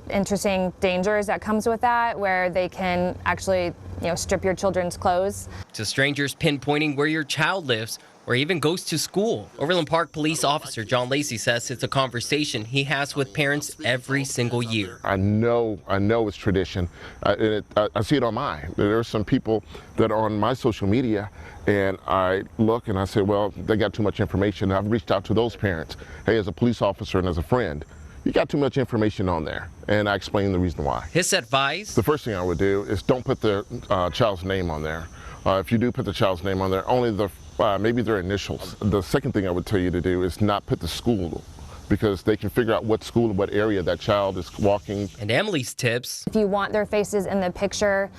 interesting dangers that comes with that, where they can actually strip your children's clothes. To strangers pinpointing where your child lives or even goes to school. Overland Park police officer John Lacey says it's a conversation he has with parents every single year. I know it's tradition. I see it on mine. There are some people that are on my social media, and I look and I say, well, they got too much information. I've reached out to those parents. Hey, as a police officer and as a friend, you got too much information on there. And I explain the reason why. His advice? The first thing I would do is don't put the child's name on there. If you do put the child's name on there, only maybe their initials. The second thing I would tell you to do is not put the school, because they can figure out what school, what area that child is walking. And Emily's tips: if you want their faces in the picture,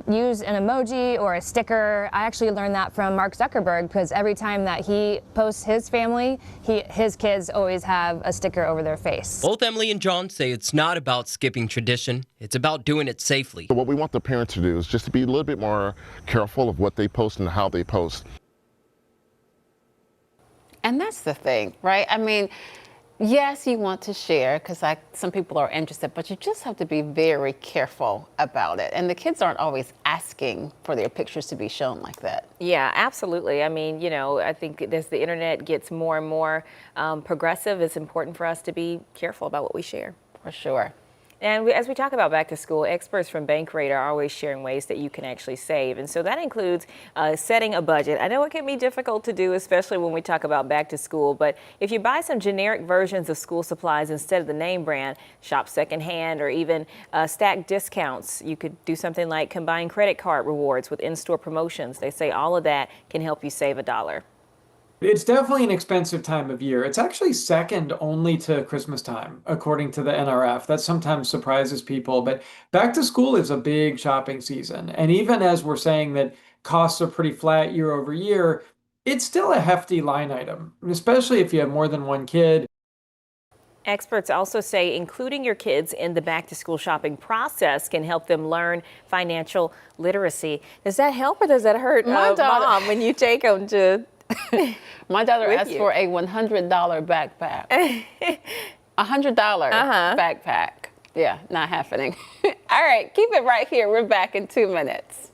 use an emoji or a sticker. I actually learned that from Mark Zuckerberg, because every time that he posts his family, his kids always have a sticker over their face. Both Emily and John say it's not about skipping tradition, it's about doing it safely. So what we want the parents to do is just to be a little bit more careful of what they post and how they post. And that's the thing, right? I mean, yes, you want to share because some people are interested, but you just have to be very careful about it. And the kids aren't always asking for their pictures to be shown like that. Yeah, absolutely. I mean, I think as the internet gets more and more progressive, it's important for us to be careful about what we share. For sure. And as we talk about back to school, experts from Bankrate are always sharing ways that you can actually save. And so that includes setting a budget. I know it can be difficult to do, especially when we talk about back to school. But if you buy some generic versions of school supplies instead of the name brand, shop secondhand, or even stack discounts, you could do something like combine credit card rewards with in-store promotions. They say all of that can help you save $1. It's definitely an expensive time of year. It's actually second only to Christmas time, according to the NRF. That sometimes surprises people, but back to school is a big shopping season. And even as we're saying that costs are pretty flat year over year, it's still a hefty line item, especially if you have more than one kid. Experts also say including your kids in the back-to-school shopping process can help them learn financial literacy. Does that help or does that hurt Mom when you take them to... My daughter With asked you. for a $100 backpack. $100 backpack. Yeah, not happening. All right, keep it right here. We're back in 2 minutes.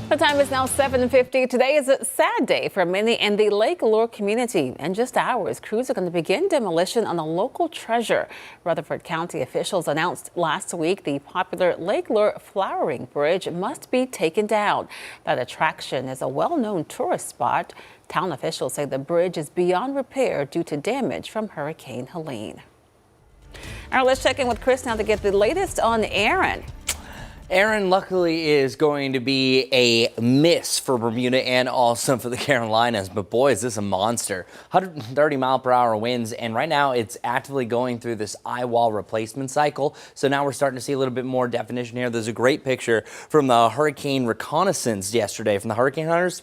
The time is now 7:50. Today is a sad day for many in the Lake Lure community. In just hours, crews are going to begin demolition on a local treasure. Rutherford County officials announced last week the popular Lake Lure flowering bridge must be taken down. That attraction is a well-known tourist spot. Town officials say the bridge is beyond repair due to damage from Hurricane Helene. All right, let's check in with Chris now to get the latest on Aaron. Aaron, luckily, is going to be a miss for Bermuda and also for the Carolinas. But boy, is this a monster. 130-mile-per-hour winds, and right now it's actively going through this eye wall replacement cycle. So now we're starting to see a little bit more definition here. There's a great picture from the hurricane reconnaissance yesterday from the hurricane hunters.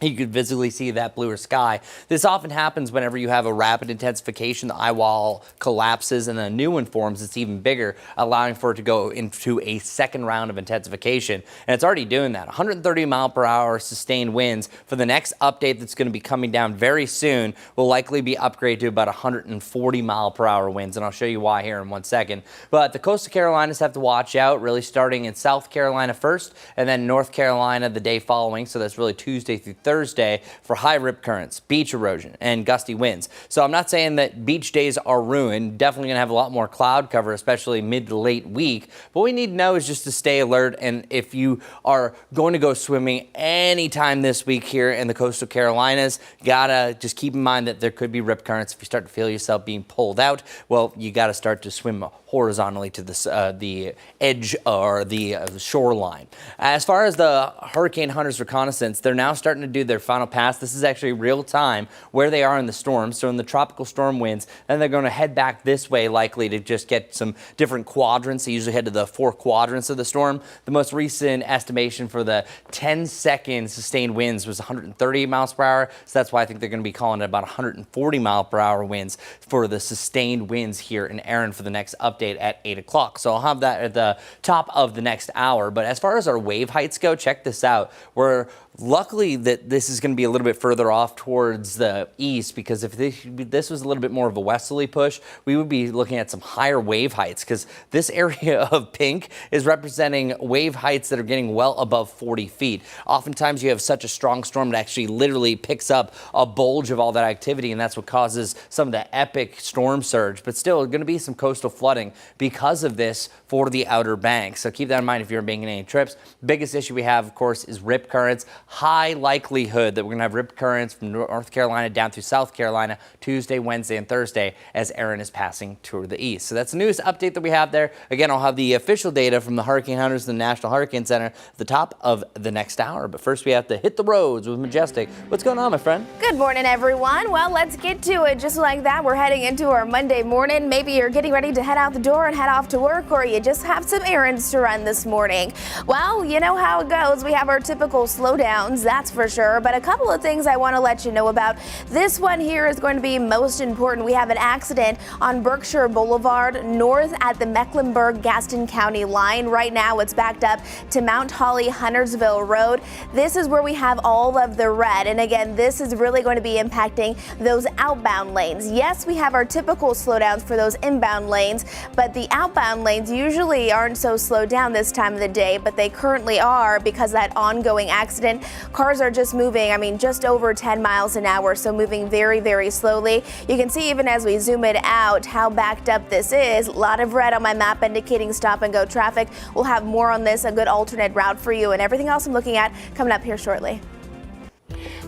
You could visibly see that bluer sky. This often happens whenever you have a rapid intensification. The eye wall collapses and a new one forms. It's even bigger, allowing for it to go into a second round of intensification. And it's already doing that. 130 mile per hour sustained winds. For the next update that's going to be coming down very soon will likely be upgraded to about 140 mile per hour winds. And I'll show you why here in 1 second. But the coastal Carolinas have to watch out, really starting in South Carolina first and then North Carolina the day following. So that's really Tuesday through Thursday for high rip currents, beach erosion, and gusty winds. So I'm not saying that beach days are ruined. Definitely going to have a lot more cloud cover, especially mid to late week. But what we need to know is just to stay alert. And if you are going to go swimming anytime this week here in the coastal Carolinas, gotta just keep in mind that there could be rip currents. If you start to feel yourself being pulled out, well, you got to start to swim horizontally to the edge or the shoreline. As far as the hurricane hunters reconnaissance, they're now starting to do their final pass. This is actually real time where they are in the storm. So in the tropical storm winds, then they're going to head back this way, likely to just get some different quadrants. They usually head to the 4 quadrants of the storm. The most recent estimation for the 10-second sustained winds was 130 miles per hour. So that's why I think they're going to be calling it about 140 mile per hour winds for the sustained winds here in Erin for the next update at 8 o'clock. So I'll have that at the top of the next hour. But as far as our wave heights go, check this out. We're luckily that this is going to be a little bit further off towards the east, because if this was a little bit more of a westerly push, we would be looking at some higher wave heights, because this area of pink is representing wave heights that are getting well above 40 feet. Oftentimes you have such a strong storm that actually literally picks up a bulge of all that activity, and that's what causes some of the epic storm surge. But still, going to be some coastal flooding because of this for the Outer Banks. So keep that in mind if you're making any trips. Biggest issue we have, of course, is rip currents. High likelihood that we're going to have rip currents from North Carolina down through South Carolina Tuesday, Wednesday, and Thursday as Erin is passing to the east. So that's the newest update that we have there. Again, I'll have the official data from the Hurricane Hunters and the National Hurricane Center at the top of the next hour. But first, we have to hit the roads with Majestic. What's going on, my friend? Good morning, everyone. Well, let's get to it. Just like that, we're heading into our Monday morning. Maybe you're getting ready to head out the door and head off to work, or you just have some errands to run this morning. Well, you know how it goes. We have our typical slowdowns, that's for sure. But a couple of things I want to let you know about. This one here is going to be most important. We have an accident on Berkshire Boulevard, north at the Mecklenburg-Gaston County line. Right now, it's backed up to Mount Holly Huntersville Road. This is where we have all of the red. And again, this is really going to be impacting those outbound lanes. Yes, we have our typical slowdowns for those inbound lanes, but the outbound lanes usually aren't so slowed down this time of the day, but they currently are because that ongoing accident. Cars are just moving, just over 10 miles an hour, so moving very, very slowly. You can see even as we zoom it out how backed up this is. A lot of red on my map indicating stop and go traffic. We'll have more on this, a good alternate route for you, and everything else I'm looking at coming up here shortly.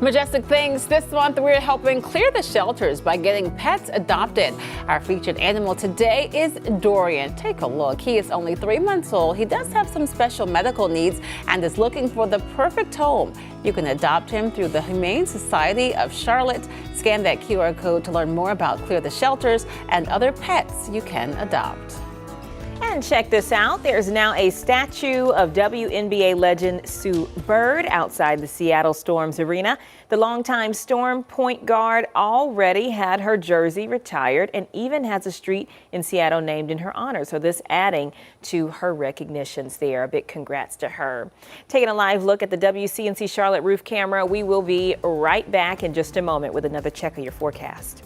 Majestic things. This month, we're helping clear the shelters by getting pets adopted. Our featured animal today is Dorian. Take a look. He is only 3 months old. He does have some special medical needs and is looking for the perfect home. You can adopt him through the Humane Society of Charlotte. Scan that QR code to learn more about Clear the Shelters and other pets you can adopt. And check this out. There's now a statue of WNBA legend Sue Bird outside the Seattle Storm's arena. The longtime Storm point guard already had her jersey retired and even has a street in Seattle named in her honor. So this adding to her recognitions there. A big congrats to her. Taking a live look at the WCNC Charlotte roof camera. We will be right back in just a moment with another check of your forecast.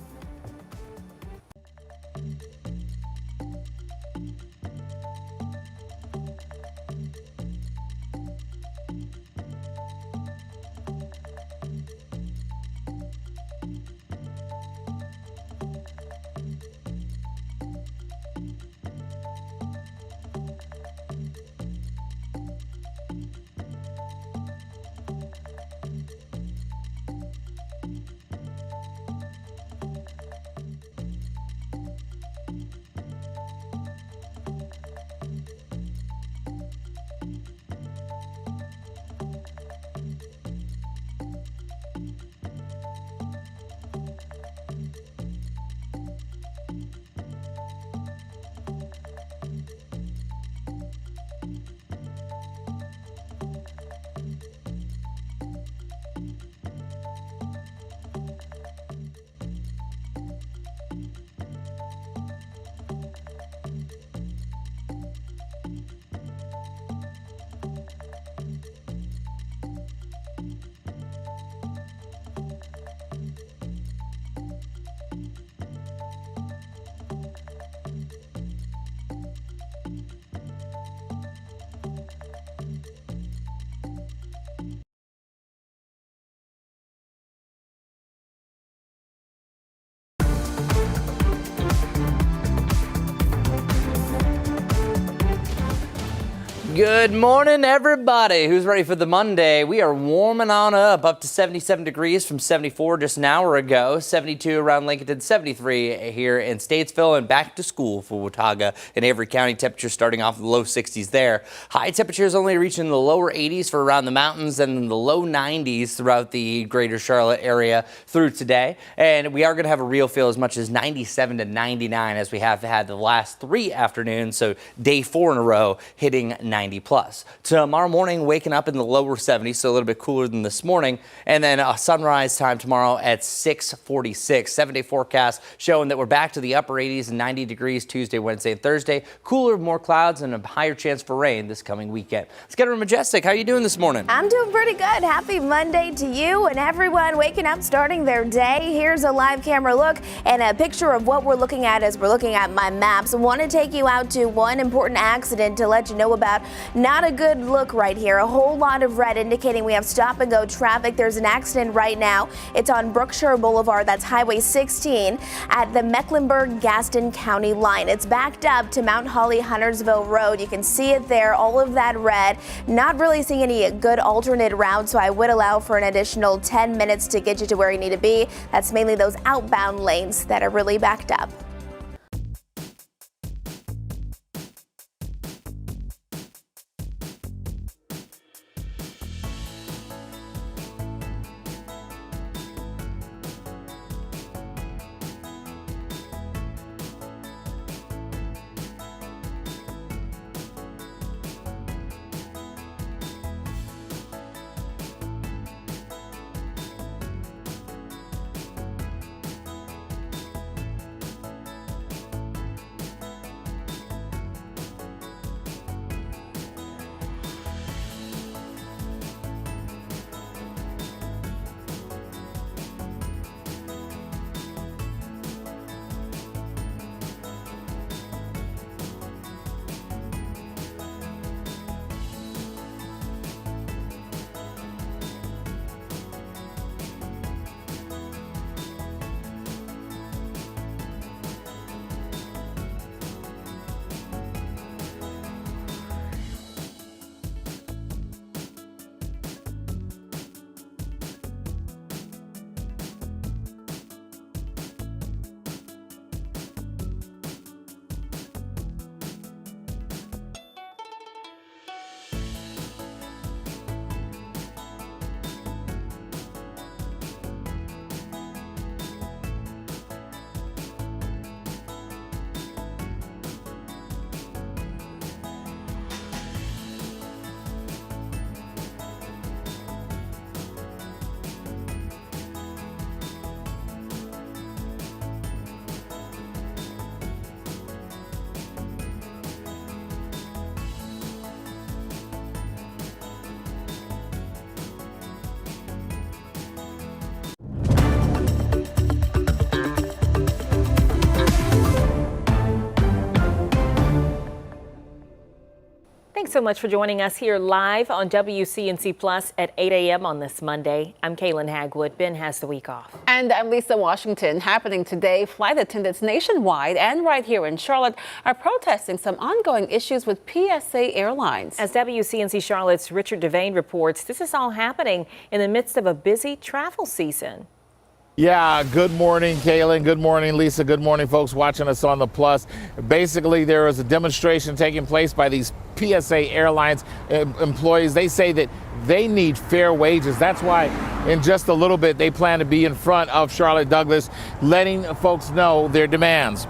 Good morning, everybody. Who's ready for the Monday? We are warming on up to 77 degrees from 74 just an hour ago, 72 around Lincoln, 73 here in Statesville, and back to school for Watauga and Avery County. Temperatures starting off in the low 60s there. High temperatures only reaching the lower 80s for around the mountains and in the low 90s throughout the greater Charlotte area through today. And we are going to have a real feel as much as 97 to 99 as we have had the last 3 afternoons. So day 4 in a row hitting 90 plus. Tomorrow morning, waking up in the lower 70s, so a little bit cooler than this morning. And then a sunrise time tomorrow at 6:46. 7-day forecast showing that we're back to the upper 80s and 90 degrees Tuesday, Wednesday, and Thursday. Cooler, more clouds, and a higher chance for rain this coming weekend. Let's get her Majestic. How are you doing this morning? I'm doing pretty good. Happy Monday to you and everyone waking up, starting their day. Here's a live camera look and a picture of what we're looking at as we're looking at my maps. I want to take you out to one important accident to let you know about. Not a good look right here. A whole lot of red indicating we have stop and go traffic. There's an accident right now. It's on Brookshire Boulevard. That's Highway 16 at the Mecklenburg-Gaston County line. It's backed up to Mount Holly Huntersville Road. You can see it there, all of that red. Not really seeing any good alternate routes, so I would allow for an additional 10 minutes to get you to where you need to be. That's mainly those outbound lanes that are really backed up. Thanks so much for joining us here live on WCNC Plus at 8 a.m. on this Monday. I'm Kaylin Hagwood. Ben has the week off. And I'm Lisa Washington. Happening today, flight attendants nationwide and right here in Charlotte are protesting some ongoing issues with PSA Airlines. As WCNC Charlotte's Richard Devane reports, this is all happening in the midst of a busy travel season. Yeah, good morning, Kaylin. Good morning, Lisa. Good morning, folks watching us on the Plus. Basically, there is a demonstration taking place by these PSA Airlines employees. They say that they need fair wages. That's why in just a little bit they plan to be in front of Charlotte Douglas, letting folks know their demands.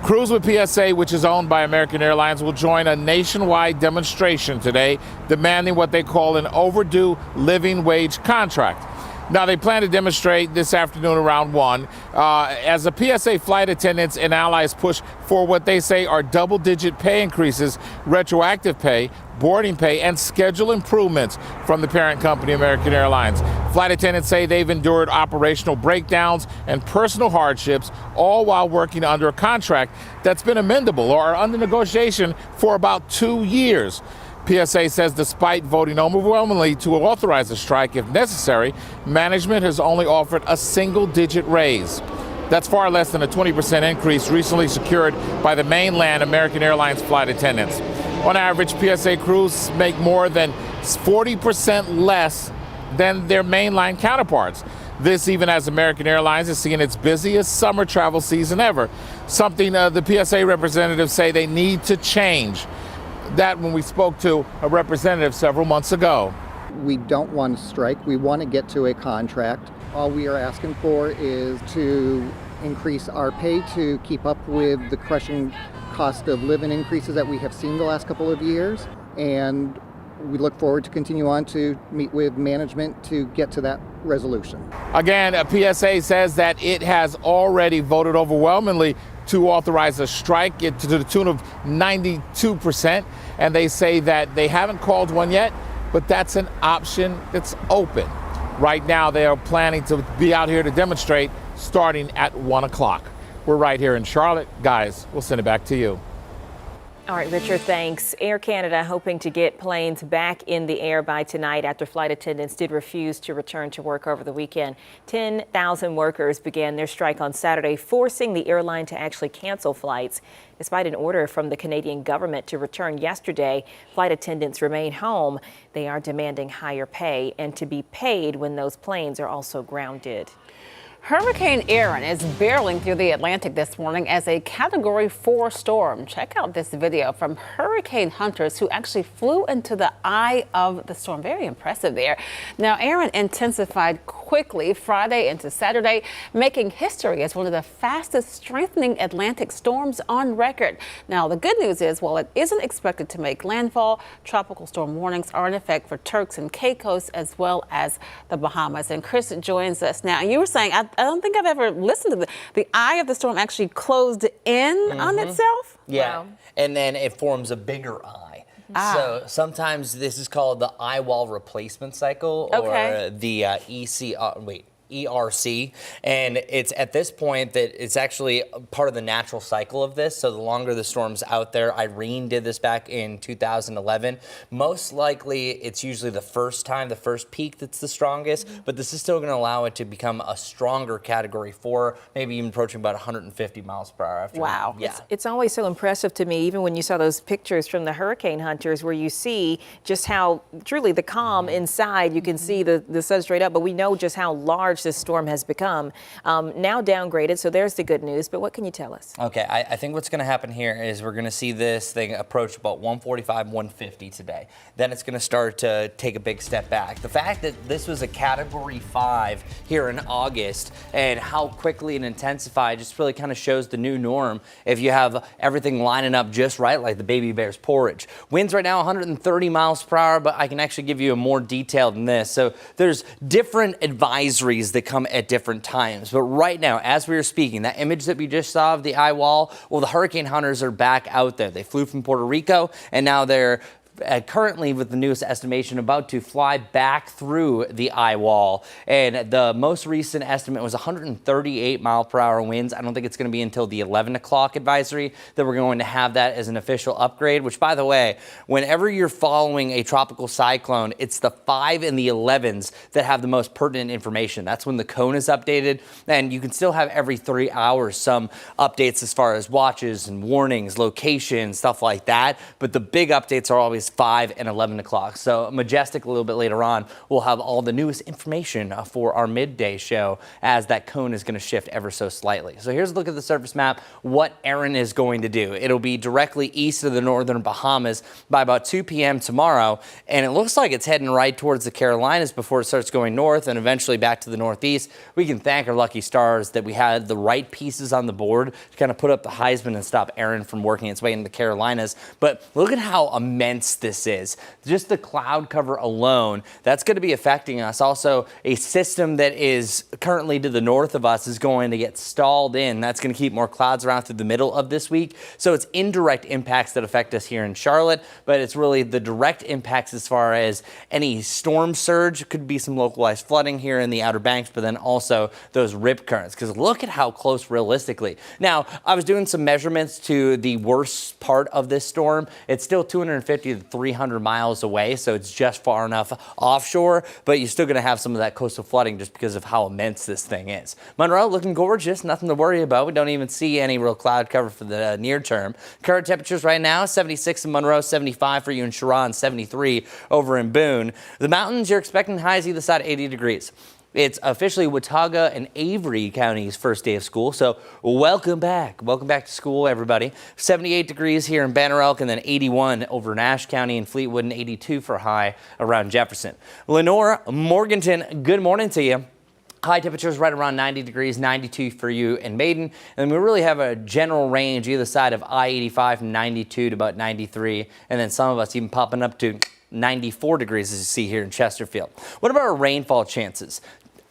Crews with PSA, which is owned by American Airlines, will join a nationwide demonstration today demanding what they call an overdue living wage contract. Now, they plan to demonstrate this afternoon around 1 as the PSA flight attendants and allies push for what they say are double-digit pay increases, retroactive pay, boarding pay, and schedule improvements from the parent company, American Airlines. Flight attendants say they've endured operational breakdowns and personal hardships, all while working under a contract that's been amendable or under negotiation for about 2 years. PSA says despite voting overwhelmingly to authorize a strike if necessary, management has only offered a single-digit raise. That's far less than a 20% increase recently secured by the mainland American Airlines flight attendants. On average, PSA crews make more than 40% less than their mainline counterparts. This even as American Airlines is seeing its busiest summer travel season ever, something the PSA representatives say they need to change. That when we spoke to a representative several months ago. We don't want to strike. We want to get to a contract. All we are asking for is to increase our pay to keep up with the crushing cost of living increases that we have seen the last couple of years. And we look forward to continue on to meet with management to get to that resolution. Again, a PSA says that it has already voted overwhelmingly to authorize a strike to the tune of 92%. And they say that they haven't called one yet, but that's an option that's open. Right now, they are planning to be out here to demonstrate starting at 1 o'clock. We're right here in Charlotte. Guys, we'll send it back to you. All right, Richard, thanks. Air Canada hoping to get planes back in the air by tonight after flight attendants did refuse to return to work over the weekend. 10,000 workers began their strike on Saturday, forcing the airline to actually cancel flights. Despite an order from the Canadian government to return yesterday, flight attendants remain home. They are demanding higher pay and to be paid when those planes are also grounded. Hurricane Erin is barreling through the Atlantic this morning as a Category 4 storm. Check out this video from hurricane hunters who actually flew into the eye of the storm. Very impressive there. Now, Erin intensified quickly Friday into Saturday, making history as one of the fastest strengthening Atlantic storms on record. Now, the good news is, while it isn't expected to make landfall, tropical storm warnings are in effect for Turks and Caicos as well as the Bahamas. And Chris joins us now. You were saying, I don't think I've ever listened to the eye of the storm actually closed in on itself. Yeah, Wow. and then it forms a bigger eye. So sometimes this is called the eye wall replacement cycle, or the ERC, and it's at this point that it's actually part of the natural cycle of this. So the longer the storm's out there, Irene did this back in 2011. Most likely, it's usually the first peak that's the strongest, but this is still going to allow it to become a stronger Category 4, maybe even approaching about 150 miles per hour after. Wow. Yeah. It's always so impressive to me, even when you saw those pictures from the hurricane hunters where you see just how truly the calm inside, you can see the sun straight up, but we know just how large this storm has become. Now downgraded, so there's the good news, but what can you tell us? Okay, I think what's going to happen here is we're going to see this thing approach about 145, 150 today. Then it's going to start to take a big step back. The fact that this was a Category 5 here in August and how quickly it intensified just really kind of shows the new norm if you have everything lining up just right, like the baby bear's porridge. Winds right now 130 miles per hour, but I can actually give you a more detail than this. So there's different advisories that come at different times. But right now, as we were speaking, that image that we just saw of the eye wall, well, the hurricane hunters are back out there. They flew from Puerto Rico, and now they're currently, with the newest estimation, about to fly back through the eye wall. And the most recent estimate was 138 mile per hour winds. I don't think it's going to be until the 11 o'clock advisory that we're going to have that as an official upgrade, which, by the way, whenever you're following a tropical cyclone, it's the 5 and the 11s that have the most pertinent information. That's when the cone is updated, and you can still have every 3 hours some updates as far as watches and warnings, locations, stuff like that. But the big updates are always 5 and 11 o'clock. So Majestic a little bit later on will have all the newest information for our midday show as that cone is going to shift ever so slightly. So here's a look at the surface map, what Erin is going to do. It'll be directly east of the northern Bahamas by about 2 p.m. tomorrow, and it looks like it's heading right towards the Carolinas before it starts going north and eventually back to the northeast. We can thank our lucky stars that we had the right pieces on the board to kind of put up the Heisman and stop Erin from working its way into the Carolinas. But look at how immense this is. Just the cloud cover alone, that's going to be affecting us. Also, a system that is currently to the north of us is going to get stalled in. That's going to keep more clouds around through the middle of this week. So it's indirect impacts that affect us here in Charlotte, but it's really the direct impacts as far as any storm surge. Could be some localized flooding here in the Outer Banks, but then also those rip currents, because look at how close realistically. Now, I was doing some measurements to the worst part of this storm. It's still 250 to to 300 miles away, so it's just far enough offshore, but you're still going to have some of that coastal flooding just because of how immense this thing is. Monroe looking gorgeous, nothing to worry about. We don't even see any real cloud cover for the near term. Current temperatures right now, 76 in Monroe, 75 for you in Sharon, 73 over in Boone. The mountains, you're expecting highs either side 80 degrees. It's officially Watauga and Avery County's first day of school, so welcome back. Welcome back to school, everybody. 78 degrees here in Banner Elk, and then 81 over in Ashe County and Fleetwood, and 82 for high around Jefferson. Lenore, Morganton, good morning to you. High temperatures right around 90 degrees, 92 for you in Maiden. And we really have a general range either side of I-85 from 92 to about 93, and then some of us even popping up to 94 degrees as you see here in Chesterfield. What about our rainfall chances?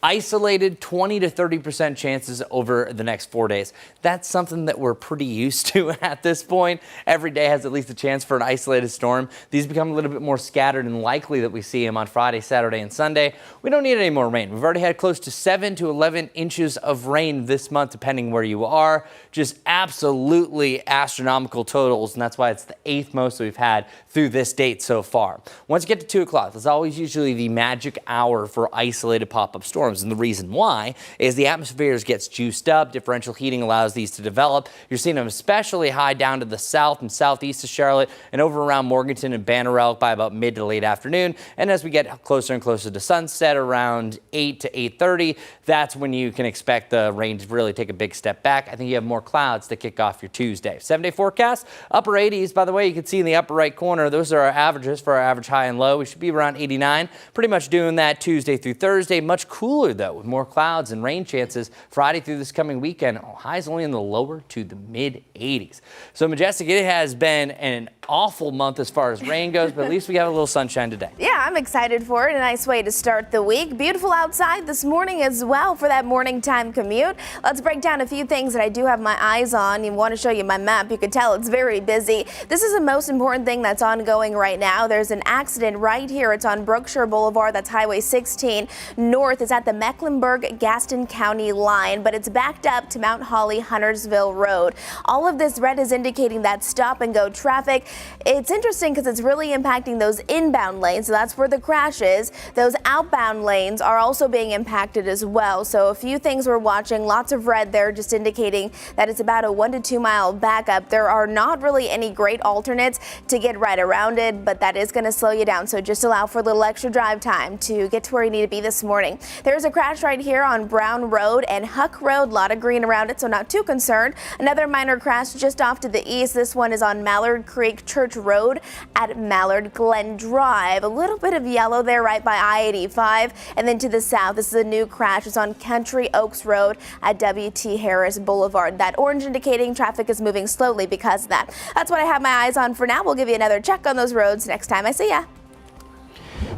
Isolated 20 to 30% chances over the next 4 days. That's something that we're pretty used to at this point. Every day has at least a chance for an isolated storm. These become a little bit more scattered and likely that we see them on Friday, Saturday, and Sunday. We don't need any more rain. We've already had close to 7 to 11 inches of rain this month, depending where you are. Just absolutely astronomical totals, and that's why it's the 8th most that we've had through this date so far. Once you get to 2 o'clock, that's always usually the magic hour for isolated pop-up storms. And the reason why is the atmosphere gets juiced up. Differential heating allows these to develop. You're seeing them especially high down to the south and southeast of Charlotte and over around Morganton and Banner Elk by about mid to late afternoon. And as we get closer and closer to sunset around 8 to 8:30, that's when you can expect the rain to really take a big step back. I think you have more clouds to kick off your Tuesday. 7-day forecast, upper 80s. By the way, you can see in the upper right corner, those are our averages for our average high and low. We should be around 89. Pretty much doing that Tuesday through Thursday. Much cooler though, with more clouds and rain chances Friday through this coming weekend. Highs only in the lower to the mid 80s. So Majestic, it has been an awful month as far as rain goes, but at least we got a little sunshine today. Yeah, I'm excited for it. A nice way to start the week. Beautiful outside this morning as well for that morning time commute. Let's break down a few things that I do have my eyes on. You want to show you my map. You can tell it's very busy. This is the most important thing that's ongoing right now. There's an accident right here. It's on Brookshire Boulevard. That's Highway 16 north. It's at the Mecklenburg-Gaston County line, but it's backed up to Mount Holly Huntersville Road. All of this red is indicating that stop and go traffic. It's interesting because it's really impacting those inbound lanes, so that's where the crash is. Those outbound lanes are also being impacted as well. So a few things we're watching, lots of red there, just indicating that it's about a 1 to 2 mile backup. There are not really any great alternates to get right around it, but that is going to slow you down. So just allow for a little extra drive time to get to where you need to be this morning. There's a crash right here on Brown Road and Huck Road. A lot of green around it, so not too concerned. Another minor crash just off to the east. This one is on Mallard Creek Church Road at Mallard Glen Drive. A little bit of yellow there right by I-85. And then to the south, this is a new crash. It's on Country Oaks Road at W.T. Harris Boulevard. That orange indicating traffic is moving slowly because of that. That's what I have my eyes on for now. We'll give you another check on those roads next time I see ya.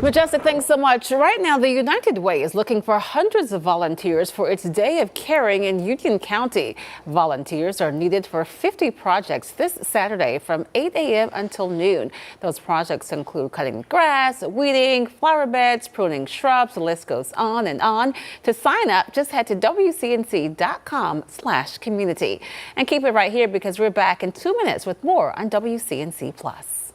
Majestic, thanks so much. Right now, the United Way is looking for hundreds of volunteers for its Day of Caring in Union County. Volunteers are needed for 50 projects this Saturday from 8 a.m. until noon. Those projects include cutting grass, weeding, flower beds, pruning shrubs. The list goes on and on. To sign up, just head to WCNC.com/community. And keep it right here because we're back in 2 minutes with more on WCNC Plus.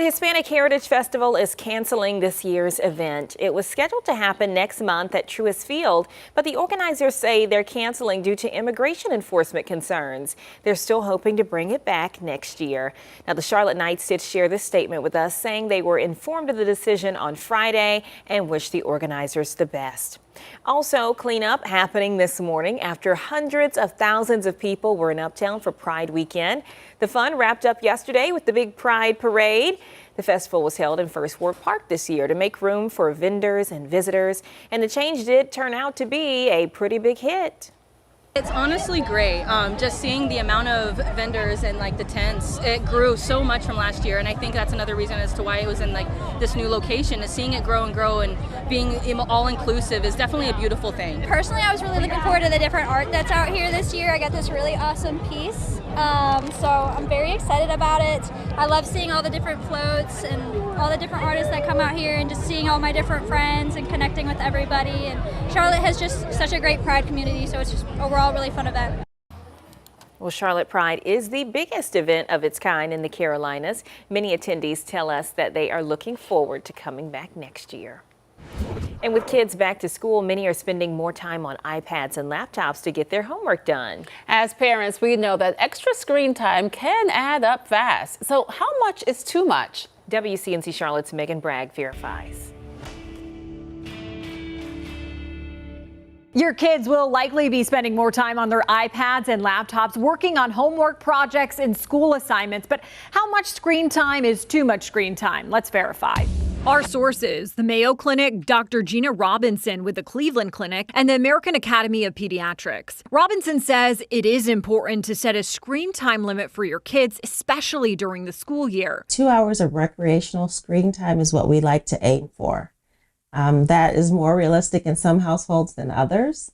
Hispanic Heritage Festival is canceling this year's event. It was scheduled to happen next month at Truist Field, but the organizers say they're canceling due to immigration enforcement concerns. They're still hoping to bring it back next year. Now, the Charlotte Knights did share this statement with us, saying they were informed of the decision on Friday and wish the organizers the best. Also, cleanup happening this morning after hundreds of thousands of people were in Uptown for Pride weekend. The fun wrapped up yesterday with the big Pride parade. The festival was held in First Ward Park this year to make room for vendors and visitors, and the change did turn out to be a pretty big hit. It's honestly great. Just seeing the amount of vendors and like the tents, it grew so much from last year, and I think that's another reason as to why it was in like this new location. Is seeing it grow and being all inclusive is definitely a beautiful thing. Personally, I was really looking forward to the different art that's out here this year. I got this really awesome piece, so I'm very excited about it. I love seeing all the different floats and all the different artists that come out here, and just seeing all my different friends and connecting with everybody. And Charlotte has just such a great Pride community, so it's just overall really fun event. Well, Charlotte Pride is the biggest event of its kind in the Carolinas. Many attendees tell us that they are looking forward to coming back next year. And with kids back to school, many are spending more time on iPads and laptops to get their homework done. As parents, we know that extra screen time can add up fast. So how much is too much? WCNC Charlotte's Megan Bragg verifies. Your kids will likely be spending more time on their iPads and laptops working on homework projects and school assignments. But how much screen time is too much screen time? Let's verify. Our sources, the Mayo Clinic, Dr. Gina Robinson with the Cleveland Clinic, and the American Academy of Pediatrics. Robinson says it is important to set a screen time limit for your kids, especially during the school year. 2 hours of recreational screen time is what we like to aim for. That is more realistic in some households than others,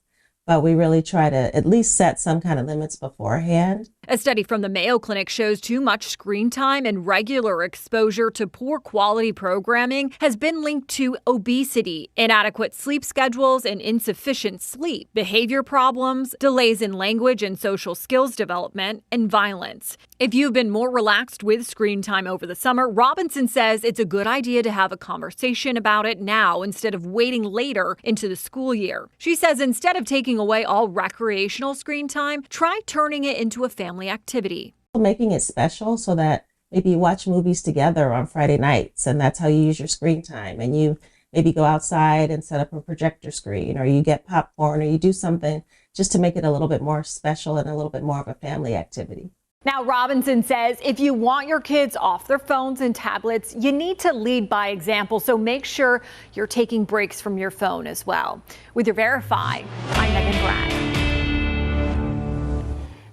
but we really try to at least set some kind of limits beforehand. A study from the Mayo Clinic shows too much screen time and regular exposure to poor quality programming has been linked to obesity, inadequate sleep schedules and insufficient sleep, behavior problems, delays in language and social skills development, and violence. If you've been more relaxed with screen time over the summer, Robinson says it's a good idea to have a conversation about it now instead of waiting later into the school year. She says instead of taking away all recreational screen time, try turning it into a family activity. Making it special so that maybe you watch movies together on Friday nights, and that's how you use your screen time. And you maybe go outside and set up a projector screen, or you get popcorn, or you do something just to make it a little bit more special and a little bit more of a family activity. Now, Robinson says if you want your kids off their phones and tablets, you need to lead by example. So make sure you're taking breaks from your phone as well. With your Verify, I'm Megan Bragg.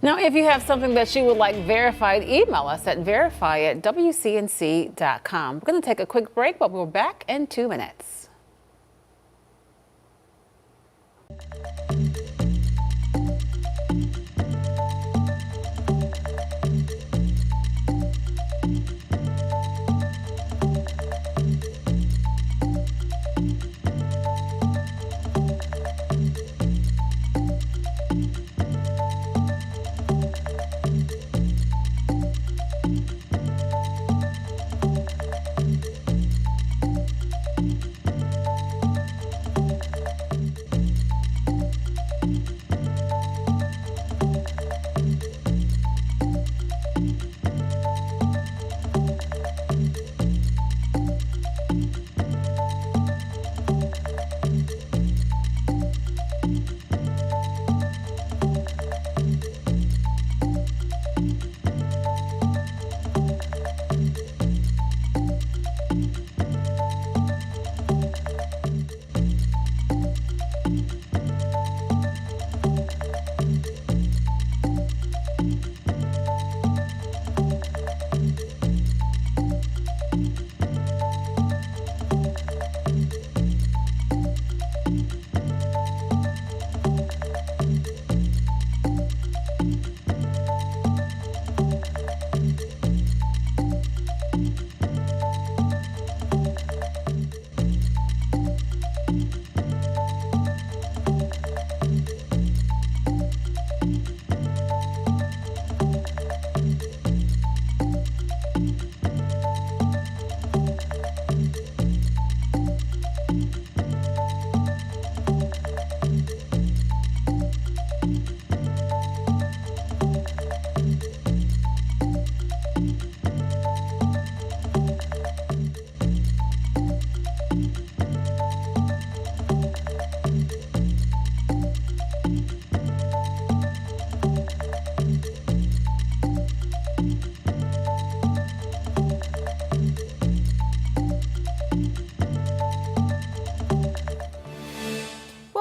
Now, if you have something that you would like verified, email us at verify@wcnc.com. We're going to take a quick break, but we're back in 2 minutes.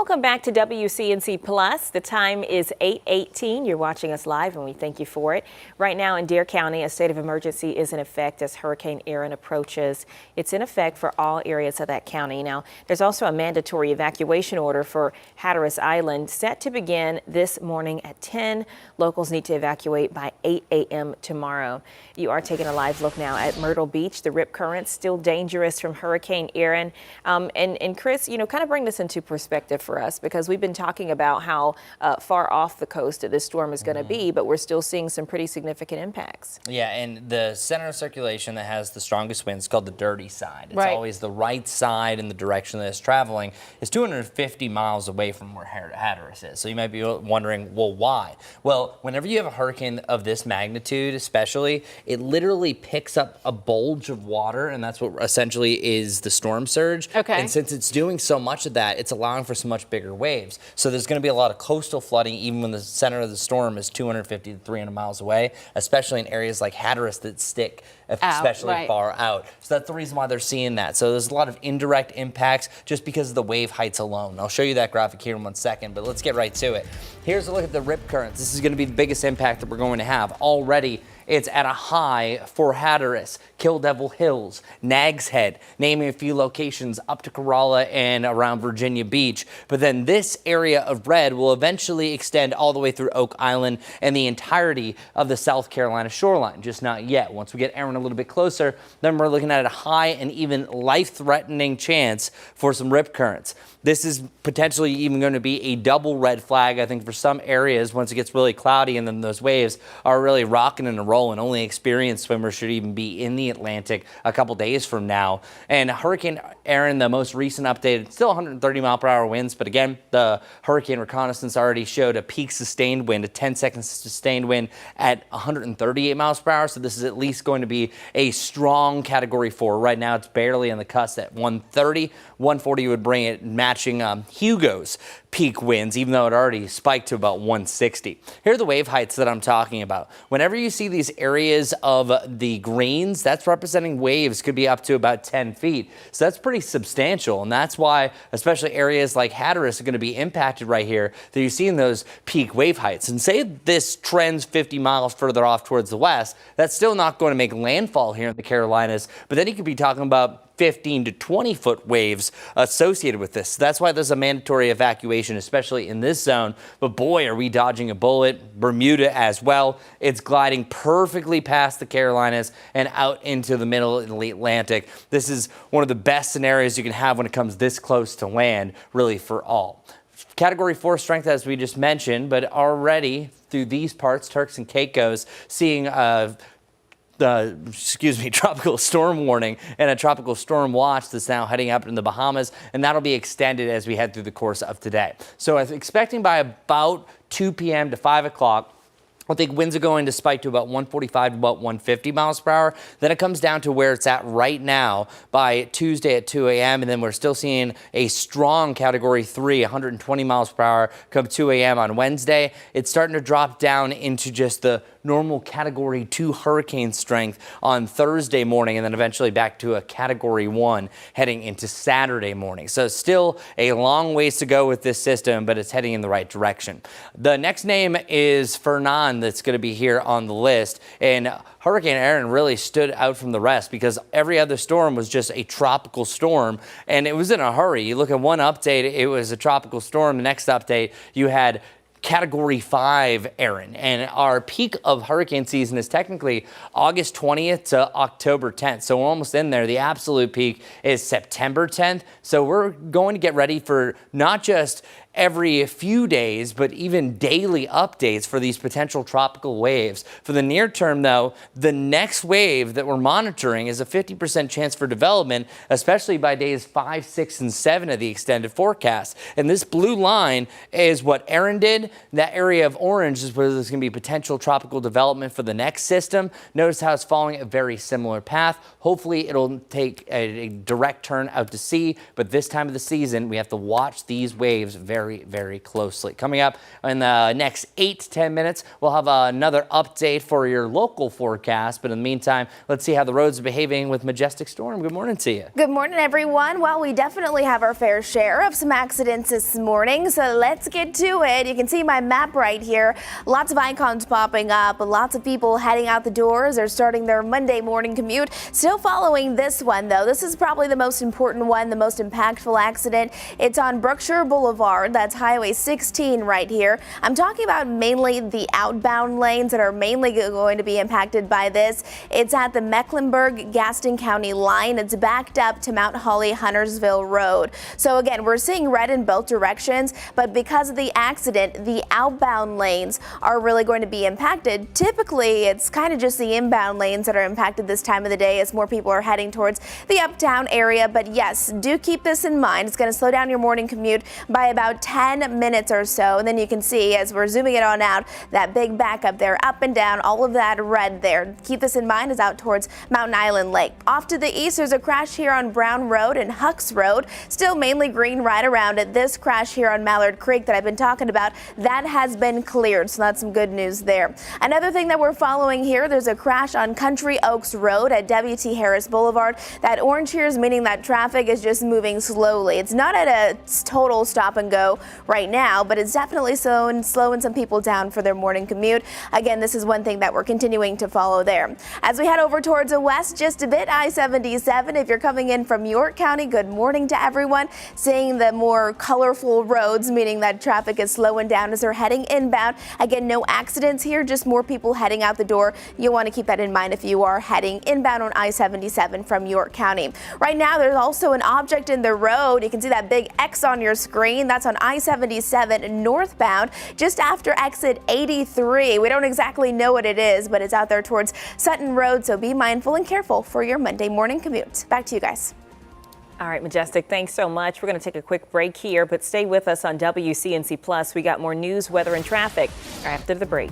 Welcome back to WCNC Plus. The time is 8:18. You're watching us live and we thank you for it. Right now in Dare County, a state of emergency is in effect as Hurricane Erin approaches. It's in effect for all areas of that county. Now, there's also a mandatory evacuation order for Hatteras Island set to begin this morning at 10. Locals need to evacuate by 8 a.m. tomorrow. You are taking a live look now at Myrtle Beach. The rip current's still dangerous from Hurricane Erin. And Chris, kind of bring this into perspective for us, because we've been talking about how far off the coast this storm is going to be, but we're still seeing some pretty significant impacts. Yeah, and the center of circulation that has the strongest winds is called the dirty side. It's Right. always the right side in the direction that it's traveling. Is 250 miles away from where Hatteras is. So you might be wondering, well, why? Well, whenever you have a hurricane of this magnitude, especially, it literally picks up a bulge of water, and that's what essentially is the storm surge. Okay. And since it's doing so much of that, it's allowing for some much bigger waves. So there's going to be a lot of coastal flooding even when the center of the storm is 250 to 300 miles away, especially in areas like Hatteras that stick especially right. far out. So that's the reason why they're seeing that. So there's a lot of indirect impacts just because of the wave heights alone. I'll show you that graphic here in 1 second, but let's get right to it. Here's a look at the rip currents. This is going to be the biggest impact that we're going to have. Already, it's at a high for Hatteras, Kill Devil Hills, Nags Head, naming a few locations up to Corolla and around Virginia Beach. But then this area of red will eventually extend all the way through Oak Island and the entirety of the South Carolina shoreline, just not yet. Once we get Erin a little bit closer, then we're looking at a high and even life-threatening chance for some rip currents. This is potentially even going to be a double red flag, I think, for some areas once it gets really cloudy and then those waves are really rocking and rolling. Only experienced swimmers should even be in the Atlantic a couple days from now. And Hurricane Erin, the most recent update, still 130 mile per hour winds. But again, the hurricane reconnaissance already showed a peak sustained wind, a 10-second sustained wind at 138 miles per hour. So this is at least going to be a strong Category 4. Right now, it's barely on the cusp at 130. 140 would bring it matching Hugo's peak winds, even though it already spiked to about 160. Here are the wave heights that I'm talking about. Whenever you see these areas of the greens, that's representing waves could be up to about 10 feet. So that's pretty substantial. And that's why, especially areas like Hatteras are going to be impacted right here, that you're seeing those peak wave heights. And say this trends 50 miles further off towards the west, that's still not going to make landfall here in the Carolinas. But then you could be talking about 15 to 20 foot waves associated with this. So that's why there's a mandatory evacuation, especially in this zone. But boy, are we dodging a bullet. Bermuda as well. It's gliding perfectly past the Carolinas and out into the middle of the Atlantic. This is one of the best scenarios you can have when it comes this close to land, really, for all. Category 4 strength, as we just mentioned, but already through these parts, Turks and Caicos, seeing tropical storm warning and a tropical storm watch that's now heading up in the Bahamas, and that'll be extended as we head through the course of today. So I'm expecting by about 2 p.m. to 5 o'clock, I think winds are going to spike to about 145 to about 150 miles per hour. Then it comes down to where it's at right now by Tuesday at 2 a.m. And then we're still seeing a strong Category 3, 120 miles per hour come 2 a.m. on Wednesday. It's starting to drop down into just the normal Category 2 hurricane strength on Thursday morning, and then eventually back to a Category 1 heading into Saturday morning. So still a long ways to go with this system, but it's heading in the right direction. The next name is Fernand that's going to be here on the list, and Hurricane Erin really stood out from the rest because every other storm was just a tropical storm, and it was in a hurry. You look at one update, it was a tropical storm. The next update, you had Category 5 Erin, and our peak of hurricane season is technically August 20th to October 10th. So we're almost in there. The absolute peak is September 10th. So we're going to get ready for not just every few days, but even daily updates for these potential tropical waves. For the near term, though, the next wave that we're monitoring is a 50% chance for development, especially by days 5, 6, and 7 of the extended forecast. And this blue line is what Erin did. That area of orange is where there's going to be potential tropical development for the next system. Notice how it's following a very similar path. Hopefully, it'll take a direct turn out to sea, but this time of the season, we have to watch these waves very very, very closely. Coming up in the next 8 to 10 minutes, we'll have another update for your local forecast. But in the meantime, let's see how the roads are behaving with Majestic Storm. Good morning to you. Good morning, everyone. Well, we definitely have our fair share of some accidents this morning, so let's get to it. You can see my map right here. Lots of icons popping up, lots of people heading out the doors or starting their Monday morning commute. Still following this one, though. This is probably the most important one, the most impactful accident. It's on Brookshire Boulevard. That's Highway 16 right here. I'm talking about mainly the outbound lanes that are mainly going to be impacted by this. It's at the Mecklenburg-Gaston County line. It's backed up to Mount Holly Huntersville Road. So again, we're seeing red in both directions, but because of the accident, the outbound lanes are really going to be impacted. Typically, it's kind of just the inbound lanes that are impacted this time of the day as more people are heading towards the uptown area. But yes, do keep this in mind. It's going to slow down your morning commute by about 10 minutes or so. And then you can see as we're zooming it on out, that big backup there, up and down, all of that red there. Keep this in mind, is out towards Mountain Island Lake. Off to the east, there's a crash here on Brown Road and Hucks Road. Still mainly green right around it. This crash here on Mallard Creek that I've been talking about, that has been cleared. So that's some good news there. Another thing that we're following here, there's a crash on Country Oaks Road at W.T. Harris Boulevard. That orange here is meaning that traffic is just moving slowly. It's not at a total stop and go right now, but it's definitely slowing some people down for their morning commute. Again, this is one thing that we're continuing to follow there. As we head over towards the west just a bit, I-77, if you're coming in from York County, good morning to everyone. Seeing the more colorful roads, meaning that traffic is slowing down as they're heading inbound. Again, no accidents here, just more people heading out the door. You'll want to keep that in mind if you are heading inbound on I-77 from York County. Right now, there's also an object in the road. You can see that big X on your screen. That's on I-77 northbound, just after exit 83. We don't exactly know what it is, but it's out there towards Sutton Road, so be mindful and careful for your Monday morning commute. Back to you guys. All right, Majestic, thanks so much. We're going to take a quick break here, but stay with us on WCNC Plus. We got more news, weather, and traffic after the break.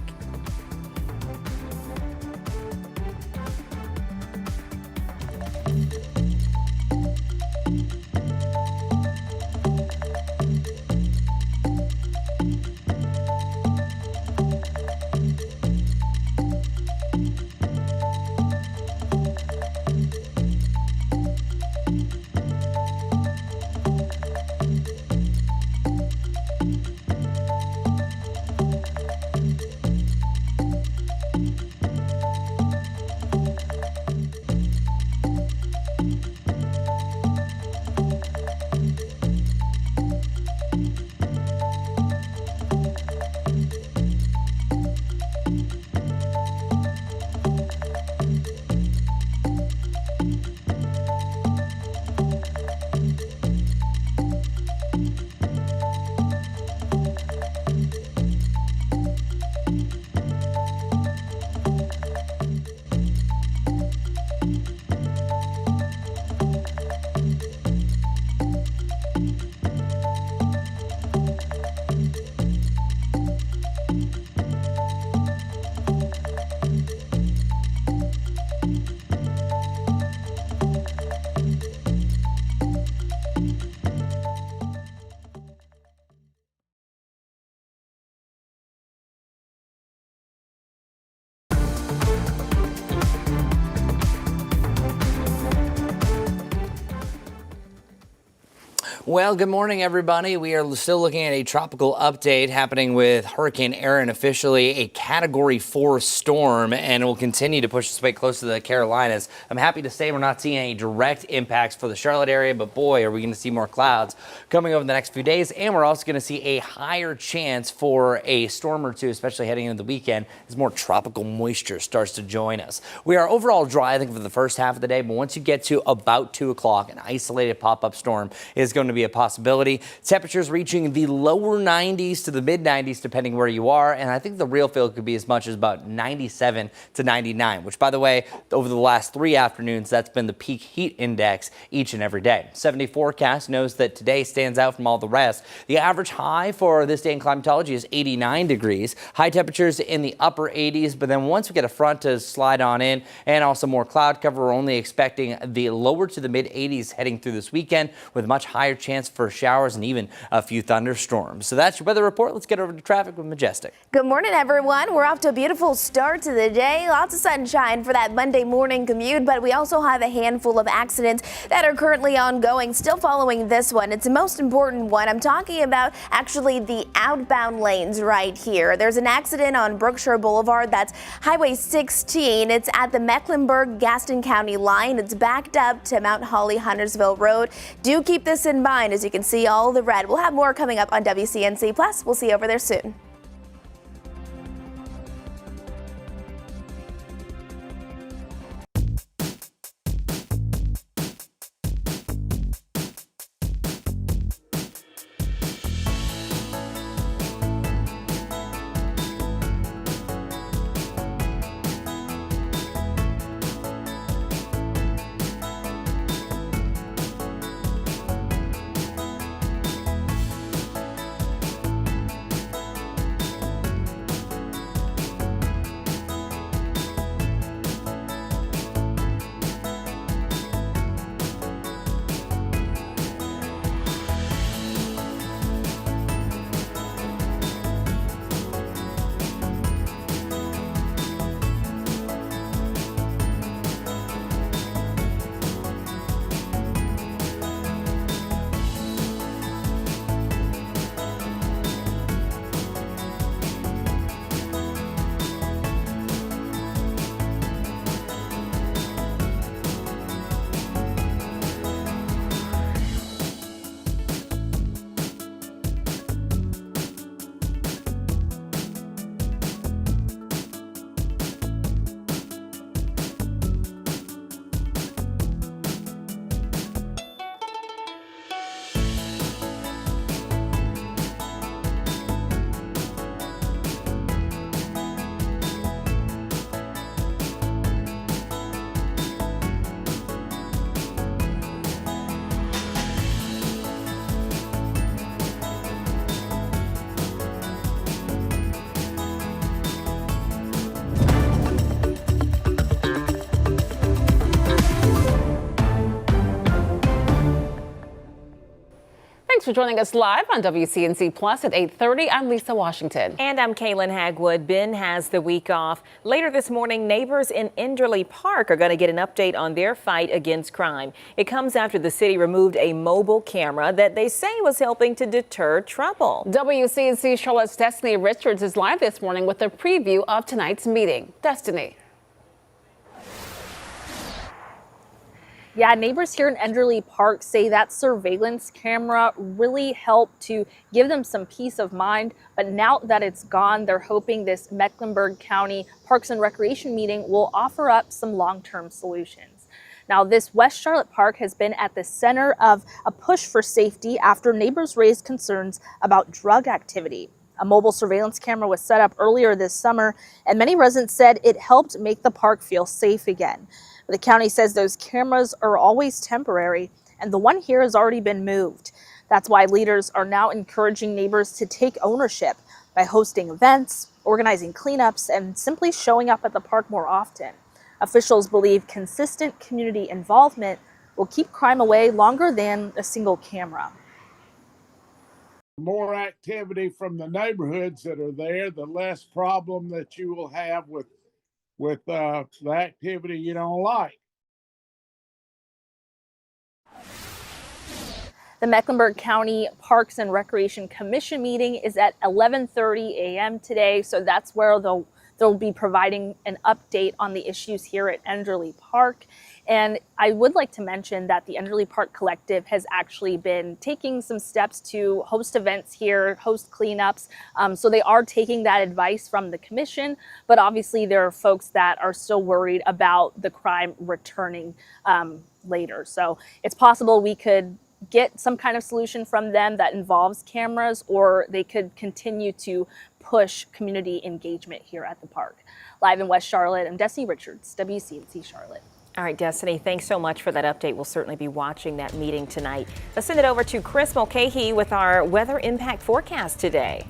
Well, good morning, everybody. We are still looking at a tropical update happening with Hurricane Erin, officially a Category 4 storm, and it will continue to push its way close to the Carolinas. I'm happy to say we're not seeing any direct impacts for the Charlotte area, but boy, are we going to see more clouds coming over the next few days, and we're also going to see a higher chance for a storm or two, especially heading into the weekend, as more tropical moisture starts to join us. We are overall dry, I think, for the first half of the day, but once you get to about 2 o'clock, an isolated pop-up storm is going to be a possibility. Temperatures reaching the lower 90s to the mid 90s depending where you are, and I think the real feel could be as much as about 97 to 99, which, by the way, over the last 3 afternoons, that's been the peak heat index each and every day. 70 forecast knows that today stands out from all the rest. The average high for this day in climatology is 89 degrees. High temperatures in the upper 80s, but then once we get a front to slide on in and also more cloud cover, we're only expecting the lower to the mid 80s heading through this weekend with much higher chance chance for showers and even a few thunderstorms. So that's your weather report. Let's get over to traffic with Majestic. Good morning, everyone. We're off to a beautiful start to the day. Lots of sunshine for that Monday morning commute, but we also have a handful of accidents that are currently ongoing, still following this one. It's the most important one. I'm talking about actually the outbound lanes right here. There's an accident on Brookshire Boulevard. That's Highway 16. It's at the Mecklenburg-Gaston County line. It's backed up to Mount Holly Huntersville Road. Do keep this in mind. As you can see, all the red. We'll have more coming up on WCNC Plus. We'll see you over there soon. Thanks for joining us live on WCNC Plus at 8:30. I'm Lisa Washington. And I'm Kaylin Hagwood. Ben has the week off. Later this morning, neighbors in Enderley Park are going to get an update on their fight against crime. It comes after the city removed a mobile camera that they say was helping to deter trouble. WCNC Charlotte's Destiny Richards is live this morning with a preview of tonight's meeting. Destiny. Yeah, neighbors here in Enderley Park say that surveillance camera really helped to give them some peace of mind. But now that it's gone, they're hoping this Mecklenburg County Parks and Recreation meeting will offer up some long-term solutions. Now, this West Charlotte Park has been at the center of a push for safety after neighbors raised concerns about drug activity. A mobile surveillance camera was set up earlier this summer, and many residents said it helped make the park feel safe again. The county says those cameras are always temporary, and the one here has already been moved. That's why leaders are now encouraging neighbors to take ownership by hosting events, organizing cleanups, and simply showing up at the park more often. Officials believe consistent community involvement will keep crime away longer than a single camera. The more activity from the neighborhoods that are there, the less problem that you will have with the activity you don't like. The Mecklenburg County Parks and Recreation Commission meeting is at 11:30 a.m. today, so that's where they'll be providing an update on the issues here at Enderley Park. And I would like to mention that the Enderley Park Collective has actually been taking some steps to host events here, host cleanups. So they are taking that advice from the commission, but obviously there are folks that are still worried about the crime returning later. So it's possible we could get some kind of solution from them that involves cameras, or they could continue to push community engagement here at the park. Live in West Charlotte, I'm Destiny Richards, WCNC Charlotte. All right, Destiny, thanks so much for that update. We'll certainly be watching that meeting tonight. Let's send it over to Chris Mulcahy with our weather impact forecast today.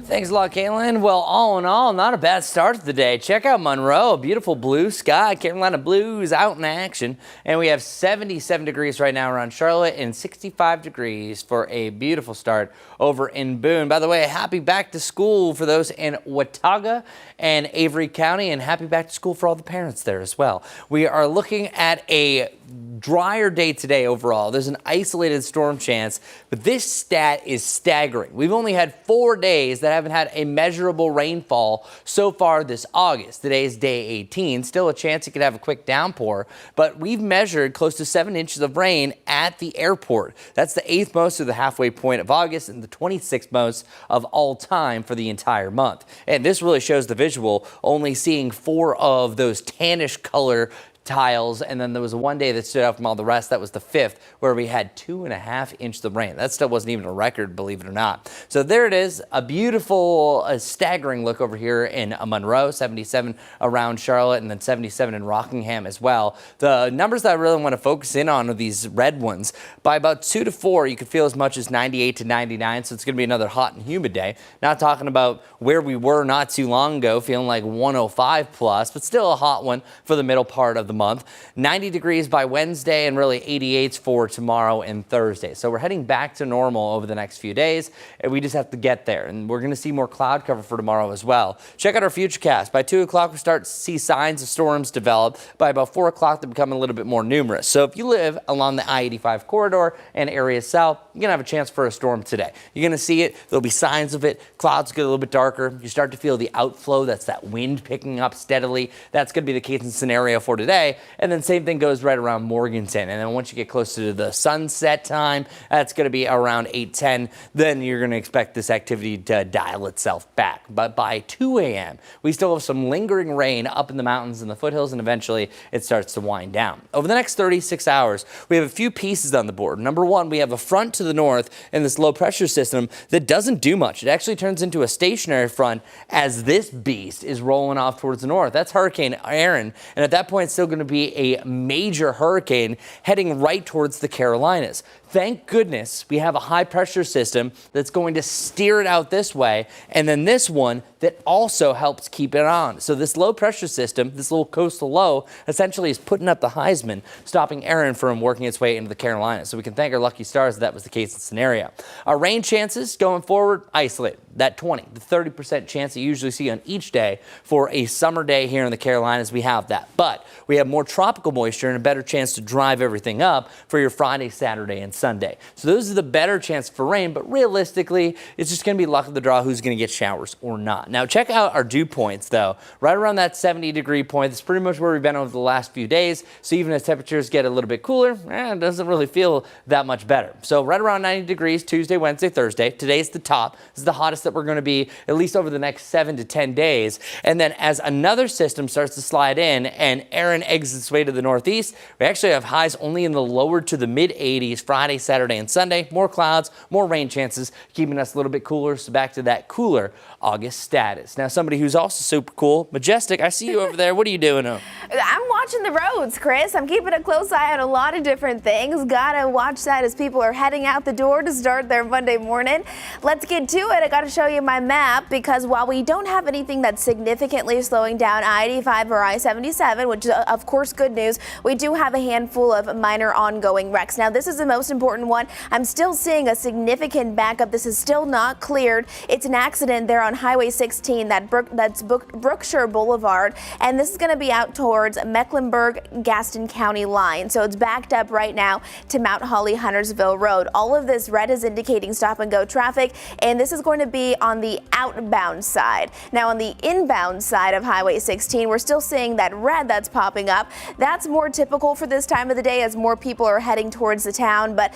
Thanks a lot, Caitlin. Well, all in all, not a bad start to the day. Check out Monroe, beautiful blue sky. Carolina Blues out in action. And we have 77 degrees right now around Charlotte and 65 degrees for a beautiful start over in Boone. By the way, happy back to school for those in Watauga and Avery County, and happy back to school for all the parents there as well. We are looking at a drier day today overall. There's an isolated storm chance, but this stat is staggering. We've only had 4 days that haven't had a measurable rainfall so far this August. Today is day 18. Still a chance you could have a quick downpour, but we've measured close to 7 inches of rain at the airport. That's the 8th most of the halfway point of August and the 26th most of all time for the entire month. And this really shows the visual, only seeing 4 of those tannish color tiles, and then there was one day that stood out from all the rest. That was the 5th, where we had 2.5 inches of rain. That still wasn't even a record, believe it or not. So there it is, a beautiful, staggering look over here in Monroe, 77 around Charlotte, and then 77 in Rockingham as well. The numbers that I really want to focus in on are these red ones. By about 2 to 4, you could feel as much as 98 to 99, so it's going to be another hot and humid day. Not talking about where we were not too long ago, feeling like 105 plus, but still a hot one for the middle part of the month. 90 degrees by Wednesday and really 88s for tomorrow and Thursday. So we're heading back to normal over the next few days, and we just have to get there. And we're going to see more cloud cover for tomorrow as well. Check out our futurecast. By 2 o'clock, we start to see signs of storms develop. By about 4 o'clock, they become a little bit more numerous. So if you live along the I-85 corridor and areas south, you're going to have a chance for a storm today. You're going to see it. There'll be signs of it. Clouds get a little bit darker. You start to feel the outflow. That's that wind picking up steadily. That's going to be the case and scenario for today. And then same thing goes right around Morganton. And then once you get closer to the sunset time, that's going to be around 8:10. Then you're going to expect this activity to dial itself back. But by 2 a.m., we still have some lingering rain up in the mountains and the foothills, and eventually it starts to wind down. Over the next 36 hours, we have a few pieces on the board. Number one, we have a front to the north in this low pressure system that doesn't do much. It actually turns into a stationary front as this beast is rolling off towards the north. That's Hurricane Aaron. And at that point, it's still going to be a major hurricane heading right towards the Carolinas. Thank goodness we have a high pressure system that's going to steer it out this way, and then this one that also helps keep it on. So this low pressure system, this little coastal low, essentially is putting up the Heisman, stopping Aaron from working its way into the Carolinas. So we can thank our lucky stars that was the case and scenario. Our rain chances going forward, isolated. That 20 to 30% chance that you usually see on each day for a summer day here in the Carolinas, we have that. But we have more tropical moisture and a better chance to drive everything up for your Friday, Saturday, and Sunday. So those are the better chance for rain, but realistically, it's just going to be luck of the draw who's going to get showers or not. Now, check out our dew points, though. Right around that 70-degree point, that's pretty much where we've been over the last few days. So even as temperatures get a little bit cooler, it doesn't really feel that much better. So right around 90 degrees Tuesday, Wednesday, Thursday. Today's the top. This is the hottest that we're going to be at least over the next 7 to 10 days. And then as another system starts to slide in and Aaron exits its way to the northeast, we actually have highs only in the lower to the mid 80s Friday, Saturday, and Sunday. More clouds, more rain chances, keeping us a little bit cooler. So back to that cooler August status. Now, somebody who's also super cool, Majestic, I see you over there. What are you doing? I'm watching the roads, Chris. I'm keeping a close eye on a lot of different things. Gotta watch that as people are heading out the door to start their Monday morning. Let's get to it. I gotta show you my map, because while we don't have anything that's significantly slowing down I-85 or I-77, which is of course good news, we do have a handful of minor ongoing wrecks. Now, this is the most important one. I'm still seeing a significant backup. This is still not cleared. It's an accident there on Highway 16, that's Brookshire Boulevard, and this is going to be out towards Mecklenburg-Gaston County line. So it's backed up right now to Mount Holly Huntersville Road. All of this red is indicating stop and go traffic, and this is going to be on the outbound side. Now, on the inbound side of Highway 16, we're still seeing that red that's popping up. That's more typical for this time of the day as more people are heading towards the town, but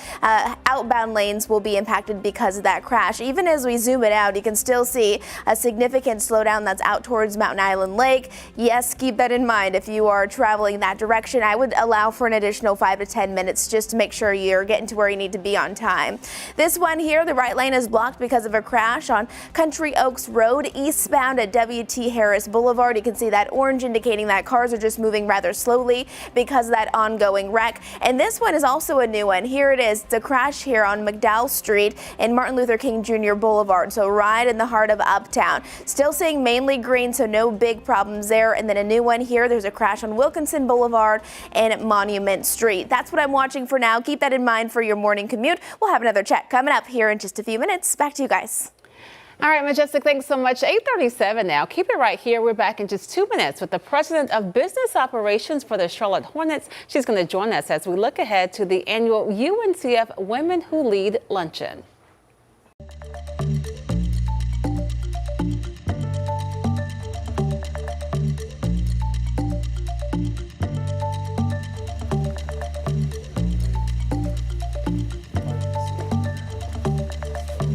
outbound lanes will be impacted because of that crash. Even as we zoom it out, you can still see a significant slowdown that's out towards Mountain Island Lake. Yes, keep that in mind. If you are traveling that direction, I would allow for an additional 5 to 10 minutes just to make sure you're getting to where you need to be on time. This one here, the right lane is blocked because of a crash on Country Oaks Road, eastbound at W.T. Harris Boulevard. You can see that orange indicating that cars are just moving rather slowly because of that ongoing wreck. And this one is also a new one. Here it is. It's a crash here on McDowell Street and Martin Luther King Jr. Boulevard, so right in the heart of Uptown. Still seeing mainly green, so no big problems there. And then a new one here. There's a crash on Wilkinson Boulevard and Monument Street. That's what I'm watching for now. Keep that in mind for your morning commute. We'll have another check coming up here in just a few minutes. Back to you guys. All right, Majestic, thanks so much. 8:37 now. Keep it right here. We're back in just 2 minutes with the president of business operations for the Charlotte Hornets. She's going to join us as we look ahead to the annual UNCF Women Who Lead Luncheon.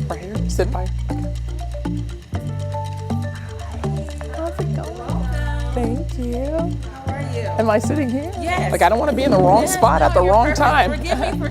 Right here. Sit by her. How's it going? Thank you. How are you? Am I sitting here? Yes. Like, I don't want to be in the wrong spot at the wrong time. Forgive me for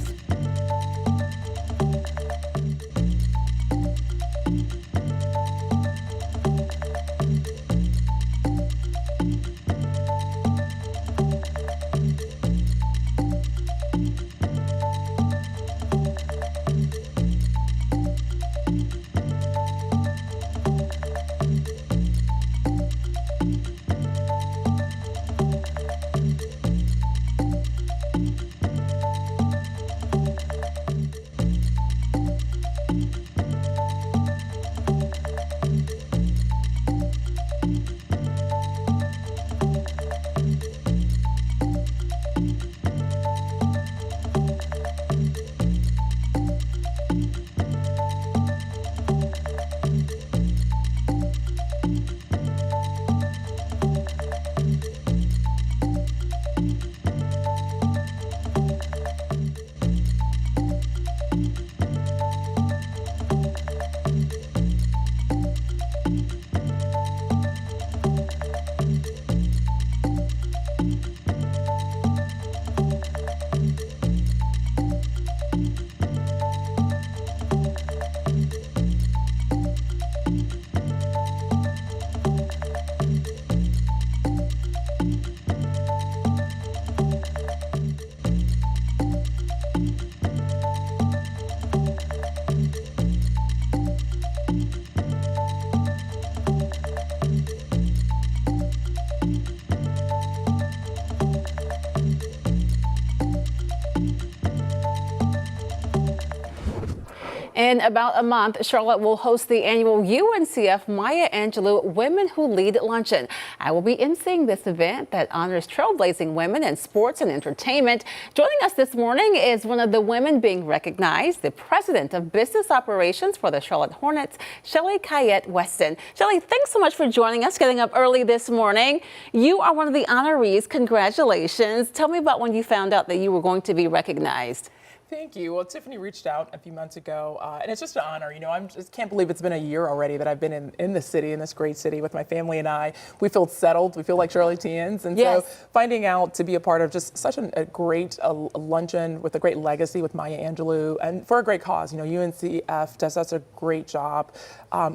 In about a month, Charlotte will host the annual UNCF Maya Angelou Women Who Lead Luncheon. I will be emceeing this event that honors trailblazing women in sports and entertainment. Joining us this morning is one of the women being recognized, the president of business operations for the Charlotte Hornets, Shelly Kayette Weston. Shelly, thanks so much for joining us, getting up early this morning. You are one of the honorees. Congratulations. Tell me about when you found out that you were going to be recognized. Thank you. Well, Tiffany reached out a few months ago, and it's just an honor. You know, I just can't believe it's been a year already that I've been in this city, in this great city with my family and I. We feel settled. We feel like Charlotteans. And Yes. so finding out to be a part of just such a great luncheon with a great legacy with Maya Angelou and for a great cause. You know, UNCF does such a great job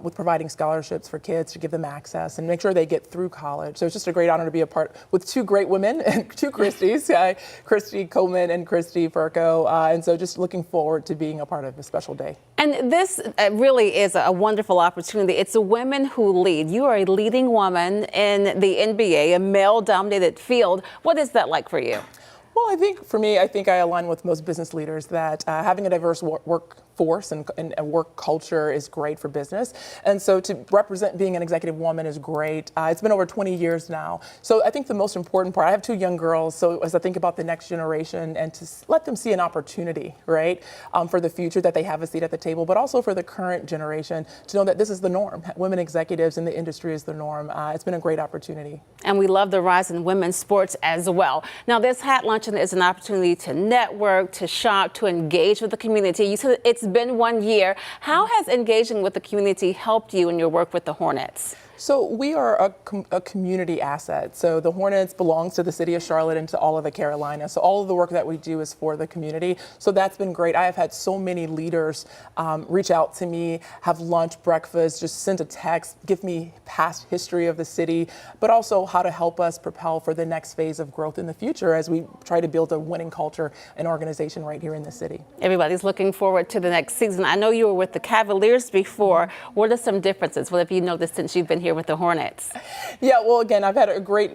with providing scholarships for kids to give them access and make sure they get through college. So it's just a great honor to be a part with two great women and two Christies, Christy Coleman and Christy Furco. And so just looking forward to being a part of a special day. And this really is a wonderful opportunity. It's a women who lead. You are a leading woman in the NBA, a male-dominated field. What is that like for you? Well, I think for me, I align with most business leaders that having a diverse workforce and a work culture is great for business. And so to represent being an executive woman is great. It's been over 20 years now. So I think the most important part, I have two young girls, so as I think about the next generation and to let them see an opportunity, right, for the future that they have a seat at the table, but also for the current generation to know that this is the norm. Women executives in the industry is the norm. It's been a great opportunity. And we love the rise in women's sports as well. Now, this hat luncheon is an opportunity to network, to shop, to engage with the community. You said it's been 1 year. How has engaging with the community helped you in your work with the Hornets? So we are a community asset. So the Hornets belongs to the city of Charlotte and to all of the Carolinas. So all of the work that we do is for the community. So that's been great. I have had so many leaders reach out to me, have lunch, breakfast, just send a text, give me past history of the city, but also how to help us propel for the next phase of growth in the future as we try to build a winning culture and organization right here in the city. Everybody's looking forward to the next season. I know you were with the Cavaliers before. What are some differences? What have you noticed since you've been here with the Hornets? Yeah, well, again, I've had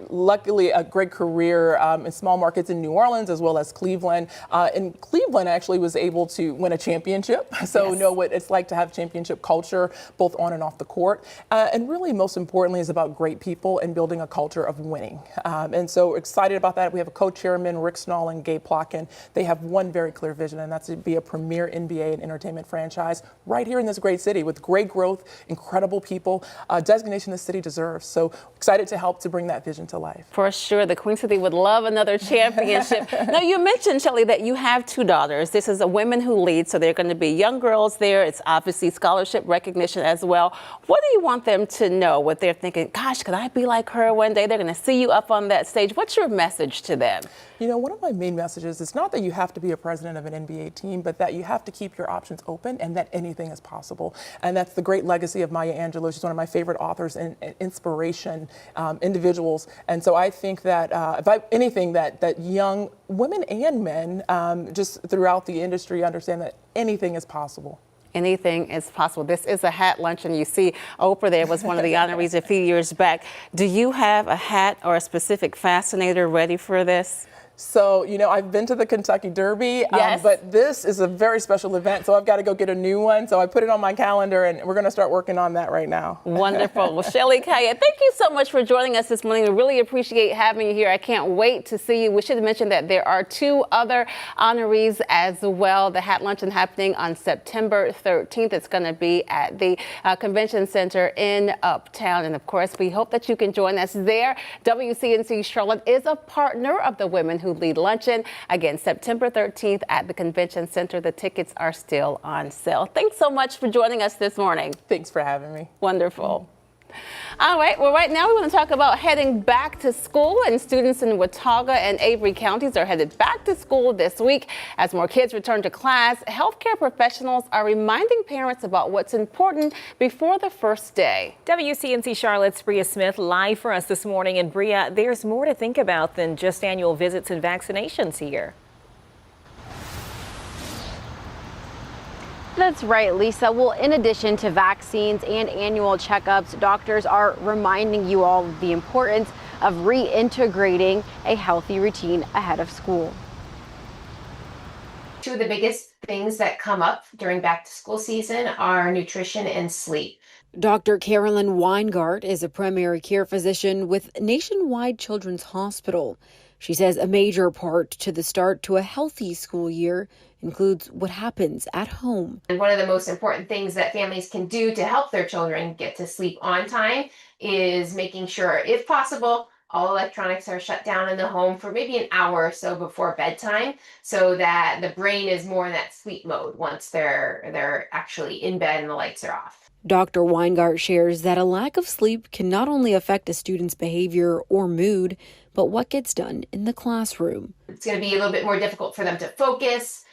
luckily a great career in small markets in New Orleans as well as Cleveland. In Cleveland, I actually was able to win a championship. So know what it's like to have championship culture, both on and off the court. And really, most importantly, is about great people and building a culture of winning. And so excited about that. We have a co-chairman, Rick Snall and Gabe Plotkin. They have one very clear vision, and that's to be a premier NBA and entertainment franchise right here in this great city with great growth, incredible people, designation the city deserves. So excited to help to bring that vision to life. For sure, the Queen City would love another championship. Now, you mentioned, Shelley, that you have 2 daughters. This is a Women Who Lead, so they're going to be young girls there. It's obviously scholarship recognition as well. What do you want them to know? What they're thinking, gosh, could I be like her one day? They're going to see you up on that stage. What's your message to them? You know, one of my main messages is not that you have to be a president of an NBA team, but that you have to keep your options open and that anything is possible. And that's the great legacy of Maya Angelou. She's one of my favorite authors and inspiration individuals. And so I think that that young women and men just throughout the industry understand that anything is possible. Anything is possible. This is a hat luncheon. You see Oprah there was one of the honorees a few years back. Do you have a hat or a specific fascinator ready for this? So, you know, I've been to the Kentucky Derby, yes. But this is a very special event, so I've got to go get a new one. So I put it on my calendar, and we're going to start working on that right now. Wonderful. Well, Shelley Kayett, thank you so much for joining us this morning. We really appreciate having you here. I can't wait to see you. We should mention that there are 2 other honorees as well. The hat luncheon happening on September 13th. It's going to be at the Convention Center in Uptown. And of course, we hope that you can join us there. WCNC Charlotte is a partner of the Women Who Lead Luncheon. Again, September 13th at the Convention Center. The tickets are still on sale. Thanks so much for joining us this morning. Thanks for having me. Wonderful. All right, well, right now we want to talk about heading back to school, and students in Watauga and Avery counties are headed back to school this week. As more kids return to class, healthcare professionals are reminding parents about what's important before the first day. WCNC Charlotte's Bria Smith live for us this morning. And Bria, there's more to think about than just annual visits and vaccinations here. That's right, Lisa. Well, in addition to vaccines and annual checkups, doctors are reminding you all of the importance of reintegrating a healthy routine ahead of school. 2 of the biggest things that come up during back to school season are nutrition and sleep. Dr. Carolyn Weingart is a primary care physician with Nationwide Children's Hospital. She says a major part to the start to a healthy school year includes what happens at home. And one of the most important things that families can do to help their children get to sleep on time is making sure, if possible, all electronics are shut down in the home for maybe an hour or so before bedtime, so that the brain is more in that sleep mode once they're actually in bed and the lights are off. Dr. Weingart shares that a lack of sleep can not only affect a student's behavior or mood, but what gets done in the classroom. It's going to be a little bit more difficult for them to focus,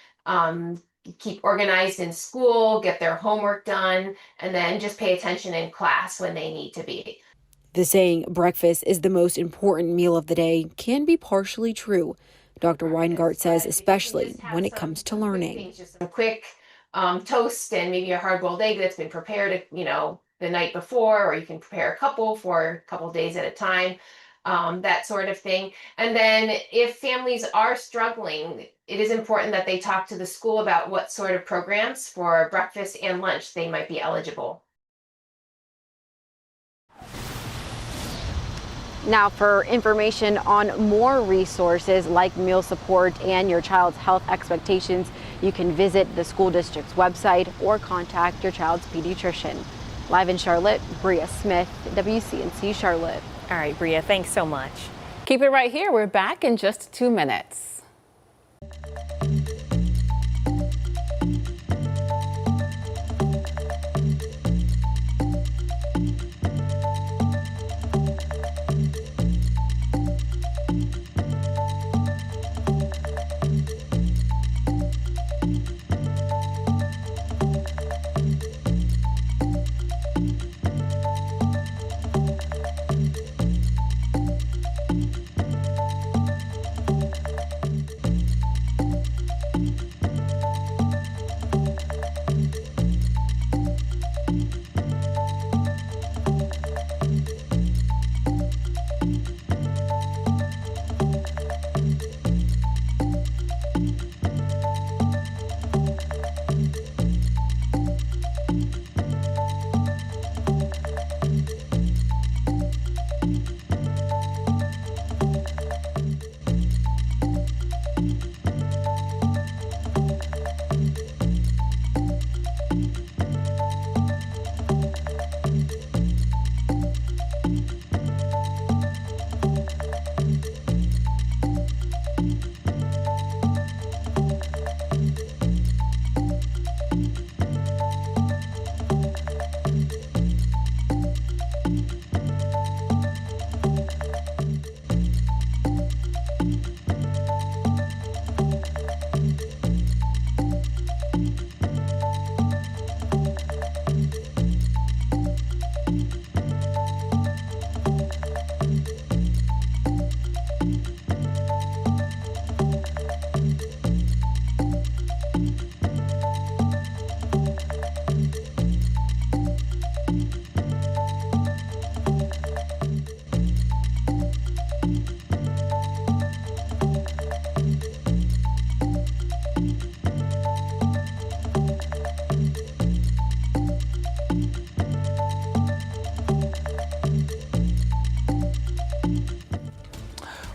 keep organized in school, get their homework done, and then just pay attention in class when they need to be. The saying, breakfast is the most important meal of the day, can be partially true. Dr. Weingart says, especially when it comes to learning. Just some quick toast and maybe a hard-boiled egg that's been prepared, the night before, or you can prepare a couple for a couple days at a time, that sort of thing. And then if families are struggling, it is important that they talk to the school about what sort of programs for breakfast and lunch they might be eligible. Now, for information on more resources like meal support and your child's health expectations, you can visit the school district's website or contact your child's pediatrician. Live in Charlotte, Bria Smith, WCNC Charlotte. All right, Bria, thanks so much. Keep it right here. We're back in just 2 minutes.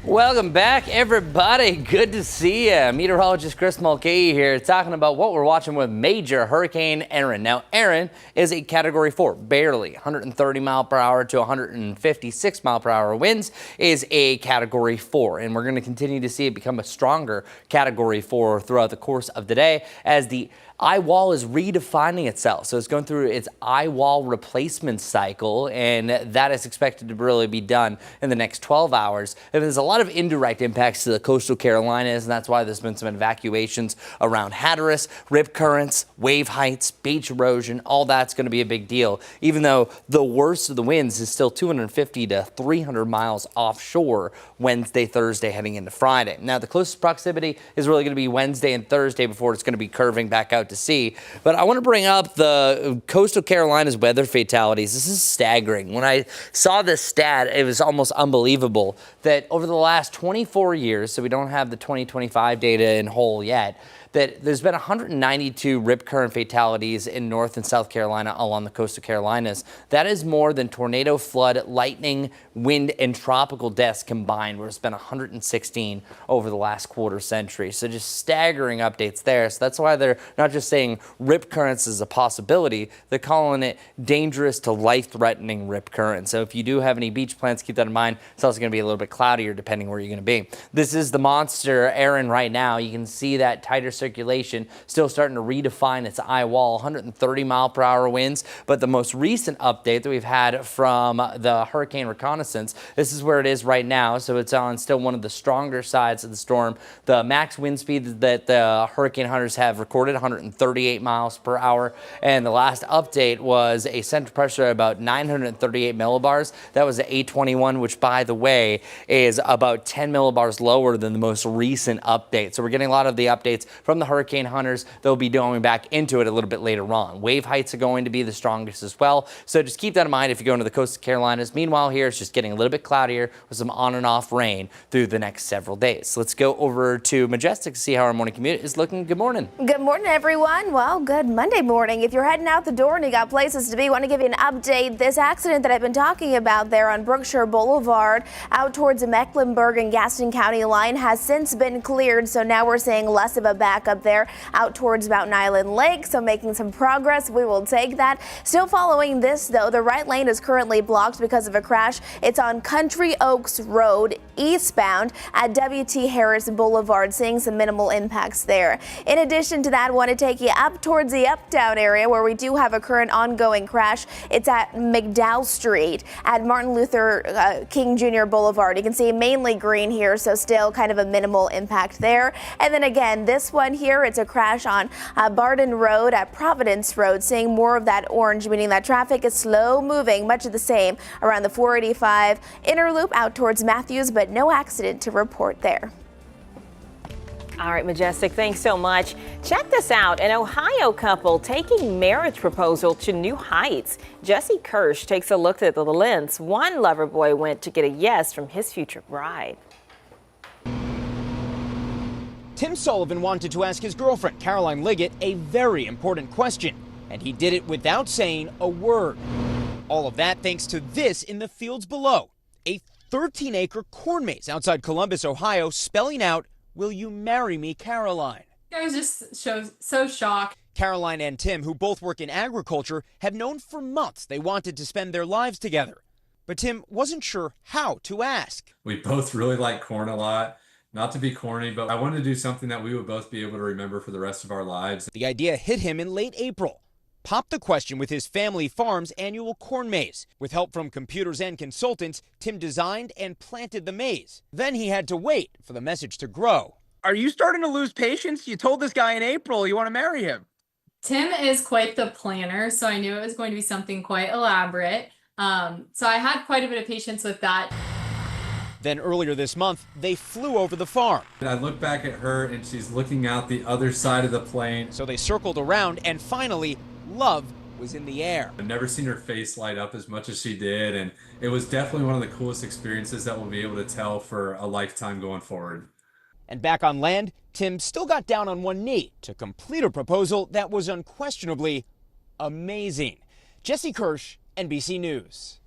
Welcome back, everybody. Good to see you. Meteorologist Chris Mulcahy here talking about what we're watching with Major Hurricane Erin. Now, Erin is a Category 4, barely 130 mile per hour to 156 mile per hour winds is a Category 4. And we're going to continue to see it become a stronger Category 4 throughout the course of the day as the eye wall is redefining itself. So it's going through its eye wall replacement cycle, and that is expected to really be done in the next 12 hours. And there's a lot of indirect impacts to the coastal Carolinas, and that's why there's been some evacuations around Hatteras, rip currents, wave heights, beach erosion. All that's going to be a big deal, even though the worst of the winds is still 250 to 300 miles offshore Wednesday, Thursday, heading into Friday. Now, the closest proximity is really going to be Wednesday and Thursday before it's going to be curving back out to sea. But I want to bring up the coastal Carolinas weather fatalities. This is staggering. When I saw this stat, it was almost unbelievable that over the last 24 years, so we don't have the 2025 data in whole yet, that there's been 192 rip current fatalities in North and South Carolina along the coastal Carolinas. That is more than tornado, flood, lightning, wind, and tropical deaths combined, where it's been 116 over the last quarter century. So just staggering updates there. So that's why they're not just saying rip currents is a possibility, they're calling it dangerous to life-threatening rip currents. So if you do have any beach plans, keep that in mind. It's also going to be a little bit cloudier depending where you're going to be. This is the monster Erin right now. You can see that tighter circulation still starting to redefine its eye wall, 130 mile per hour winds. But the most recent update that we've had from the hurricane reconnaissance, this is where it is right now. So it's on still one of the stronger sides of the storm. The max wind speed that the hurricane hunters have recorded, 138 miles per hour. And the last update was a center pressure of about 938 millibars. That was at 821, which, by the way, is about 10 millibars lower than the most recent update. So we're getting a lot of the updates from the hurricane hunters. They'll be going back into it a little bit later on. Wave heights are going to be the strongest as well. So just keep that in mind if you go into the coastal Carolinas. Meanwhile, here it's just getting a little bit cloudier with some on and off rain through the next several days. Let's go over to Majestic to see how our morning commute is looking. Good morning. Good morning, everyone. Well, good Monday morning. If you're heading out the door and you got places to be, I want to give you an update. This accident that I've been talking about there on Brookshire Boulevard out towards the Mecklenburg and Gaston County line has since been cleared. So now we're seeing less of a backup there out towards Mountain Island Lake. So making some progress. We will take that. Still following this, though, the right lane is currently blocked because of a crash. It's on Country Oaks Road eastbound at W.T. Harris Boulevard, seeing some minimal impacts there. In addition to that, I want to take you up towards the Uptown area where we do have a current ongoing crash. It's at McDowell Street at Martin Luther King Jr. Boulevard. You can see mainly green here, so still kind of a minimal impact there. And then again, this one here, it's a crash on Barden Road at Providence Road, seeing more of that orange, meaning that traffic is slow moving, much of the same around the 485 inner loop out towards Matthews, but no accident to report there. All right, Majestic, thanks so much. Check this out. An Ohio couple taking marriage proposal to new heights. Jesse Kirsch takes a look at the lengths one lover boy went to get a yes from his future bride. Tim Sullivan wanted to ask his girlfriend, Caroline Liggett, a very important question, and he did it without saying a word. All of that thanks to this in the fields below, a 13-acre corn maze outside Columbus, Ohio, spelling out, "Will you marry me, Caroline?" I was just so shocked. Caroline and Tim, who both work in agriculture, have known for months they wanted to spend their lives together. But Tim wasn't sure how to ask. We both really like corn a lot. Not to be corny, but I wanted to do something that we would both be able to remember for the rest of our lives. The idea hit him in late April. Popped the question with his family farm's annual corn maze. With help from computers and consultants, Tim designed and planted the maze. Then he had to wait for the message to grow. Are you starting to lose patience? You told this guy in April you want to marry him. Tim is quite the planner, so I knew it was going to be something quite elaborate. So I had quite a bit of patience with that. Then earlier this month, they flew over the farm. And I look back at her and she's looking out the other side of the plane. So they circled around and finally, love was in the air. I've never seen her face light up as much as she did, and it was definitely one of the coolest experiences that we'll be able to tell for a lifetime going forward. And back on land, Tim still got down on one knee to complete a proposal that was unquestionably amazing. Jesse Kirsch, NBC News.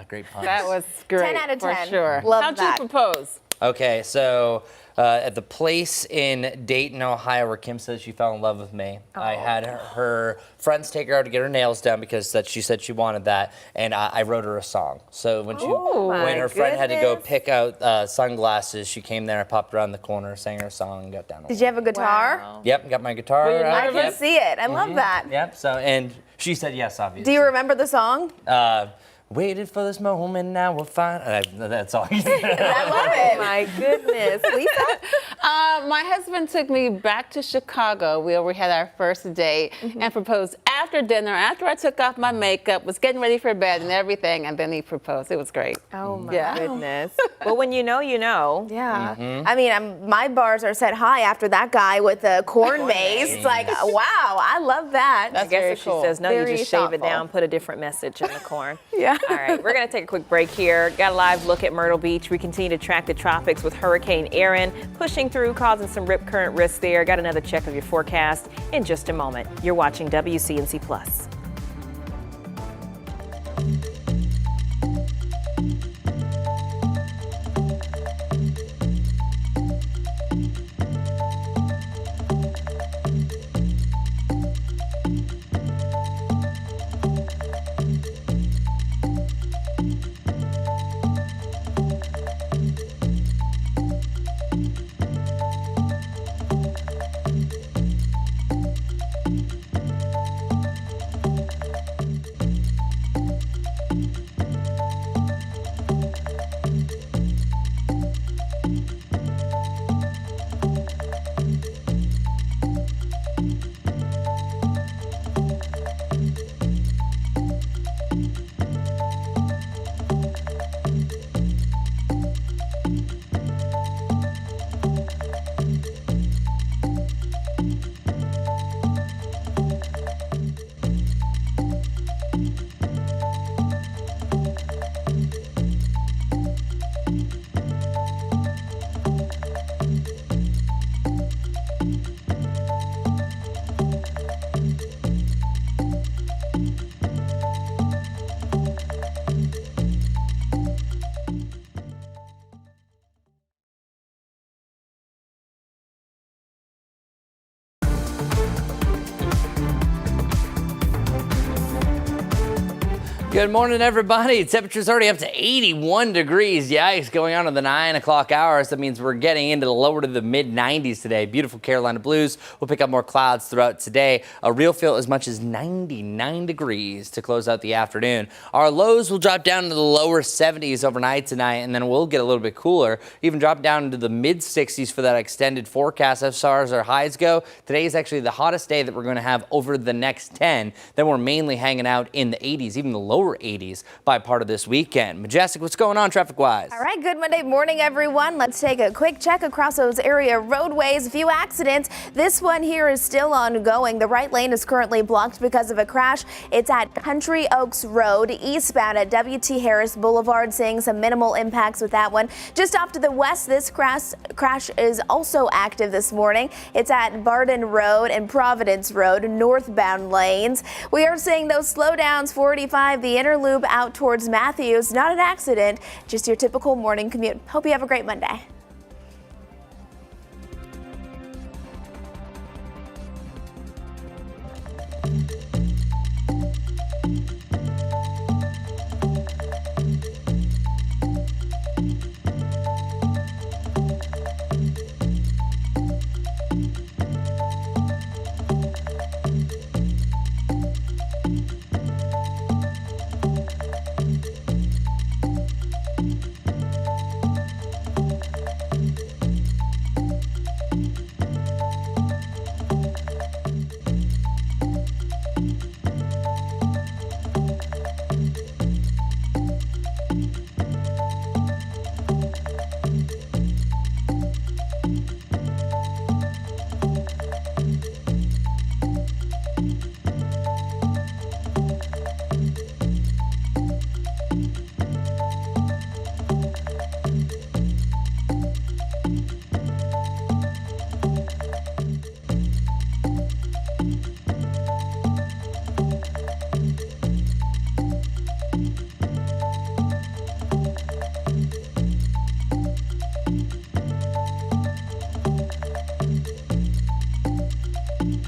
Great puns. That was great. 10 out of 10. For sure. Love How'd that. you propose? Okay, so at the place in Dayton, Ohio, where Kim says she fell in love with me, I had her friends take her out to get her nails done because she said she wanted that, and I wrote her a song. So when her friend had to go pick out sunglasses, she came there, I popped around the corner, sang her a song, and got down. Did you have a guitar? Wow. Yep, got my guitar. I can see it. I love that. Yep. So and she said yes, obviously. Do you remember the song? Waited for this moment, now we're fine. That's all. I love it. My goodness. Lisa? My husband took me back to Chicago where we had our first date and proposed after dinner, after I took off my makeup, was getting ready for bed and everything, and then he proposed. It was great. Oh my goodness. Well, when you know, you know. Yeah. I mean, my bars are set high after that guy with the corn maze. It's like, wow, I love that. I guess if she says no, you just shave it down, put a different message in the corn. Yeah. All right, we're going to take a quick break here. Got a live look at Myrtle Beach. We continue to track the tropics with Hurricane Erin pushing through, causing some rip current risks there. Got another check of your forecast in just a moment. You're watching WCNC Plus. Good morning, everybody. Temperature's already up to 81 degrees. Yikes, going on in the 9 o'clock hours. That means we're getting into the lower to the mid 90s today. Beautiful Carolina blues. We'll pick up more clouds throughout today. A real feel as much as 99 degrees to close out the afternoon. Our lows will drop down to the lower 70s overnight tonight, and then we'll get a little bit cooler. Even drop down into the mid 60s for that extended forecast as far as our highs go. Today is actually the hottest day that we're going to have over the next 10. Then we're mainly hanging out in the 80s, even the lower 80s by part of this weekend. Majestic, what's going on traffic-wise? All right, good Monday morning, everyone. Let's take a quick check across those area roadways. A few accidents. This one here is still ongoing. The right lane is currently blocked because of a crash. It's at Country Oaks Road, eastbound at W.T. Harris Boulevard, seeing some minimal impacts with that one. Just off to the west, this crash is also active this morning. It's at Barden Road and Providence Road, northbound lanes. We are seeing those slowdowns, 45, the inner loop out towards Matthews. Not an accident, just your typical morning commute. Hope you have a great Monday.